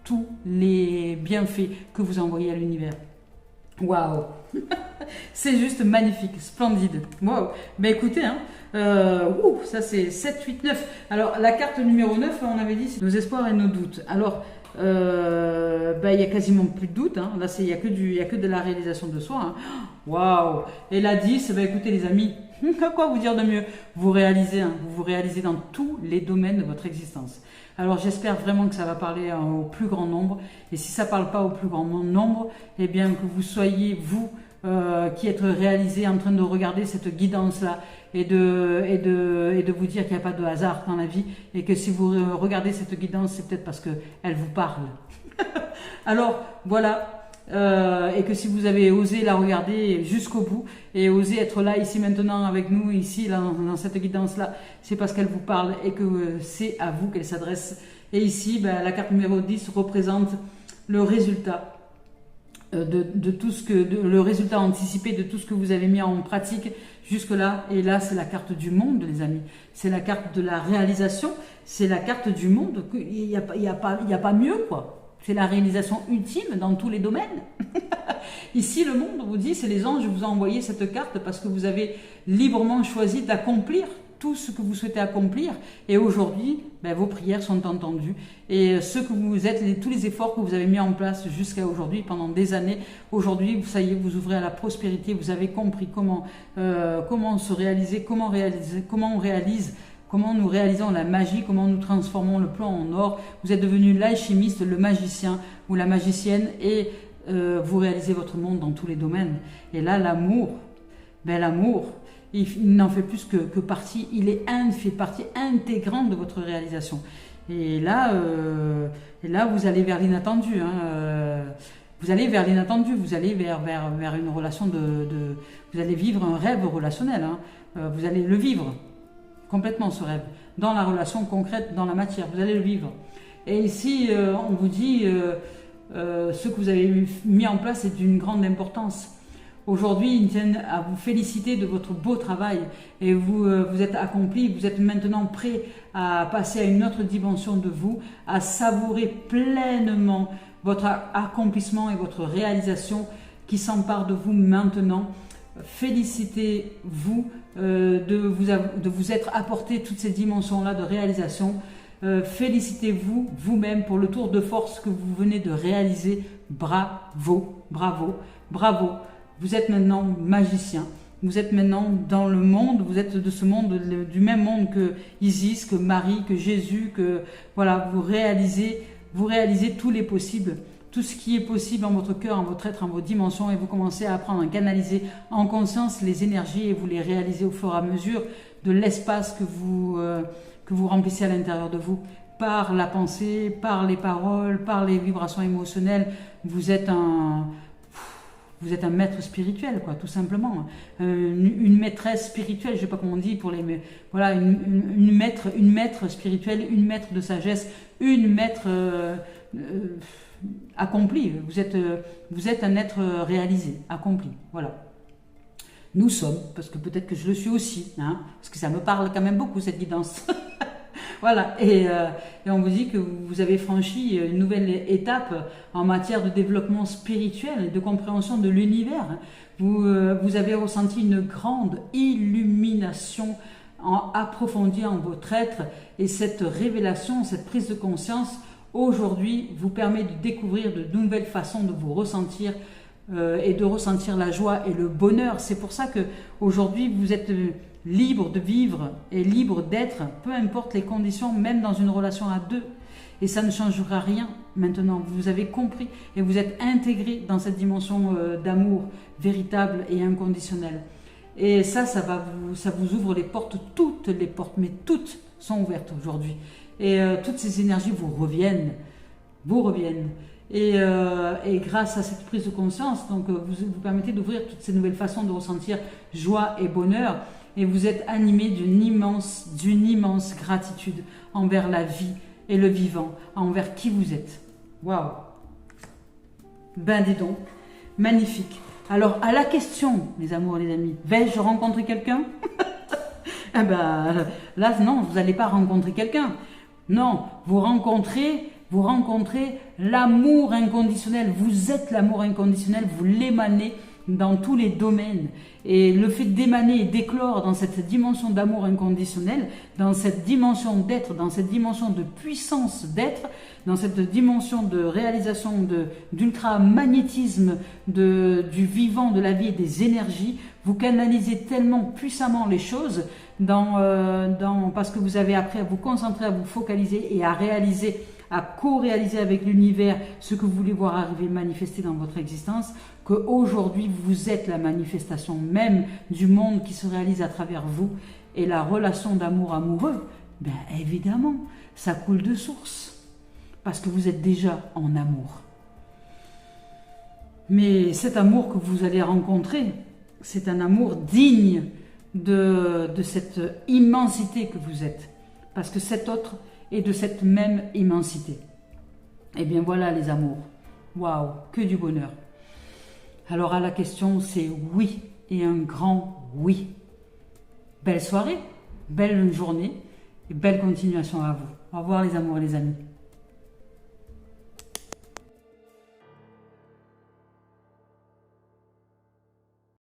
tous les bienfaits que vous envoyez à l'univers. Waouh. C'est juste magnifique, splendide. Waouh. Ben écoutez, hein, ça c'est 7, 8, 9. Alors la carte numéro 9, on avait dit, c'est nos espoirs et nos doutes. Alors, il y a quasiment plus de doute. Hein. Là, il n'y a que de la réalisation de soi. Hein. Waouh. Et la 10, écoutez les amis, quoi vous dire de mieux? Vous réalisez, hein, vous réalisez dans tous les domaines de votre existence. Alors j'espère vraiment que ça va parler au plus grand nombre. Et si ça ne parle pas au plus grand nombre, eh bien que vous soyez, vous, qui êtes réalisé en train de regarder cette guidance-là et de vous dire qu'il n'y a pas de hasard dans la vie et que si vous regardez cette guidance, c'est peut-être parce qu'elle vous parle. Alors voilà. Et que si vous avez osé la regarder jusqu'au bout et osé être là, ici, maintenant, avec nous, ici, là, dans cette guidance-là, c'est parce qu'elle vous parle et que c'est à vous qu'elle s'adresse. Et ici, la carte numéro 10 représente le résultat de tout ce que, le résultat anticipé de tout ce que vous avez mis en pratique jusque-là. Et là, c'est la carte du monde, les amis. C'est la carte de la réalisation. C'est la carte du monde. Il n'y a pas mieux, quoi. C'est la réalisation ultime dans tous les domaines. Ici, le monde vous dit, c'est les anges vous ont envoyé cette carte parce que vous avez librement choisi d'accomplir tout ce que vous souhaitez accomplir. Et aujourd'hui, vos prières sont entendues. Et ce que vous êtes, tous les efforts que vous avez mis en place jusqu'à aujourd'hui, pendant des années, aujourd'hui, ça y est, vous ouvrez à la prospérité. Vous avez compris comment se réaliser, comment on réalise. Comment nous réalisons la magie, comment nous transformons le plomb en or. Vous êtes devenu l'alchimiste, le magicien ou la magicienne et vous réalisez votre monde dans tous les domaines. Et là, l'amour, il n'en fait plus que partie, fait partie intégrante de votre réalisation. Et là, vous allez vers l'inattendu. Vous allez vers l'inattendu, vous allez vers une relation vous allez vivre un rêve relationnel. Vous allez le vivre. Complètement ce rêve, dans la relation concrète, dans la matière, vous allez le vivre. Et ici, on vous dit, ce que vous avez mis en place est d'une grande importance. Aujourd'hui, ils tiennent à vous féliciter de votre beau travail et vous êtes accompli, vous êtes maintenant prêt à passer à une autre dimension de vous, à savourer pleinement votre accomplissement et votre réalisation qui s'empare de vous maintenant. Félicitez-vous de vous être apporté toutes ces dimensions-là de réalisation. Félicitez-vous vous-même pour le tour de force que vous venez de réaliser. Bravo, bravo, bravo. Vous êtes maintenant magicien. Vous êtes maintenant dans le monde, vous êtes de ce monde, du même monde que Isis, que Marie, que Jésus, que voilà, vous réalisez tous les possibles. Tout ce qui est possible en votre cœur, en votre être, en vos dimensions, et vous commencez à apprendre à canaliser en conscience les énergies et vous les réalisez au fur et à mesure de l'espace que vous remplissez à l'intérieur de vous, par la pensée, par les paroles, par les vibrations émotionnelles. Vous êtes un maître spirituel, quoi, tout simplement. Une maîtresse spirituelle, je ne sais pas comment on dit, voilà, une maître spirituelle, une maître de sagesse, une maître accompli. Vous êtes un être réalisé, accompli. Voilà. Nous sommes, parce que peut-être que je le suis aussi, parce que ça me parle quand même beaucoup cette guidance. Voilà. Et on vous dit que vous avez franchi une nouvelle étape en matière de développement spirituel et de compréhension de l'univers. Vous avez ressenti une grande illumination approfondie en votre être et cette révélation, cette prise de conscience aujourd'hui vous permet de découvrir de nouvelles façons de vous ressentir et de ressentir la joie et le bonheur. C'est pour ça que aujourd'hui vous êtes libre de vivre et libre d'être, peu importe les conditions, même dans une relation à deux. Et ça ne changera rien maintenant. Vous avez compris et vous êtes intégré dans cette dimension d'amour véritable et inconditionnel. Et ça vous ouvre les portes, toutes les portes, mais toutes sont ouvertes aujourd'hui. Et toutes ces énergies vous reviennent. Et grâce à cette prise de conscience, donc vous vous permettez d'ouvrir toutes ces nouvelles façons de ressentir joie et bonheur. Et vous êtes animé d'une immense gratitude envers la vie et le vivant, envers qui vous êtes. Waouh! Ben dis donc, magnifique. Alors à la question, les amours et les amis, vais-je rencontrer quelqu'un? Eh ben là non, vous n'allez pas rencontrer quelqu'un. Non, vous rencontrez l'amour inconditionnel. Vous êtes l'amour inconditionnel, vous l'émanez dans tous les domaines. Et le fait d'émaner et d'éclore dans cette dimension d'amour inconditionnel, dans cette dimension d'être, dans cette dimension de puissance d'être, dans cette dimension de réalisation d'ultra-magnétisme du vivant, de la vie et des énergies, vous canalisez tellement puissamment les choses parce que vous avez appris à vous concentrer, à vous focaliser et à réaliser, à co-réaliser avec l'univers ce que vous voulez voir arriver, manifester dans votre existence, qu'aujourd'hui vous êtes la manifestation même du monde qui se réalise à travers vous. Et la relation d'amour amoureux, ben évidemment, ça coule de source, parce que vous êtes déjà en amour. Mais cet amour que vous allez rencontrer, c'est un amour digne de cette immensité que vous êtes, parce que cet autre est de cette même immensité. Et bien voilà les amours, waouh, que du bonheur. Alors à la question c'est oui, et un grand oui. Belle soirée, belle journée, et belle continuation à vous. Au revoir les amours et les amis.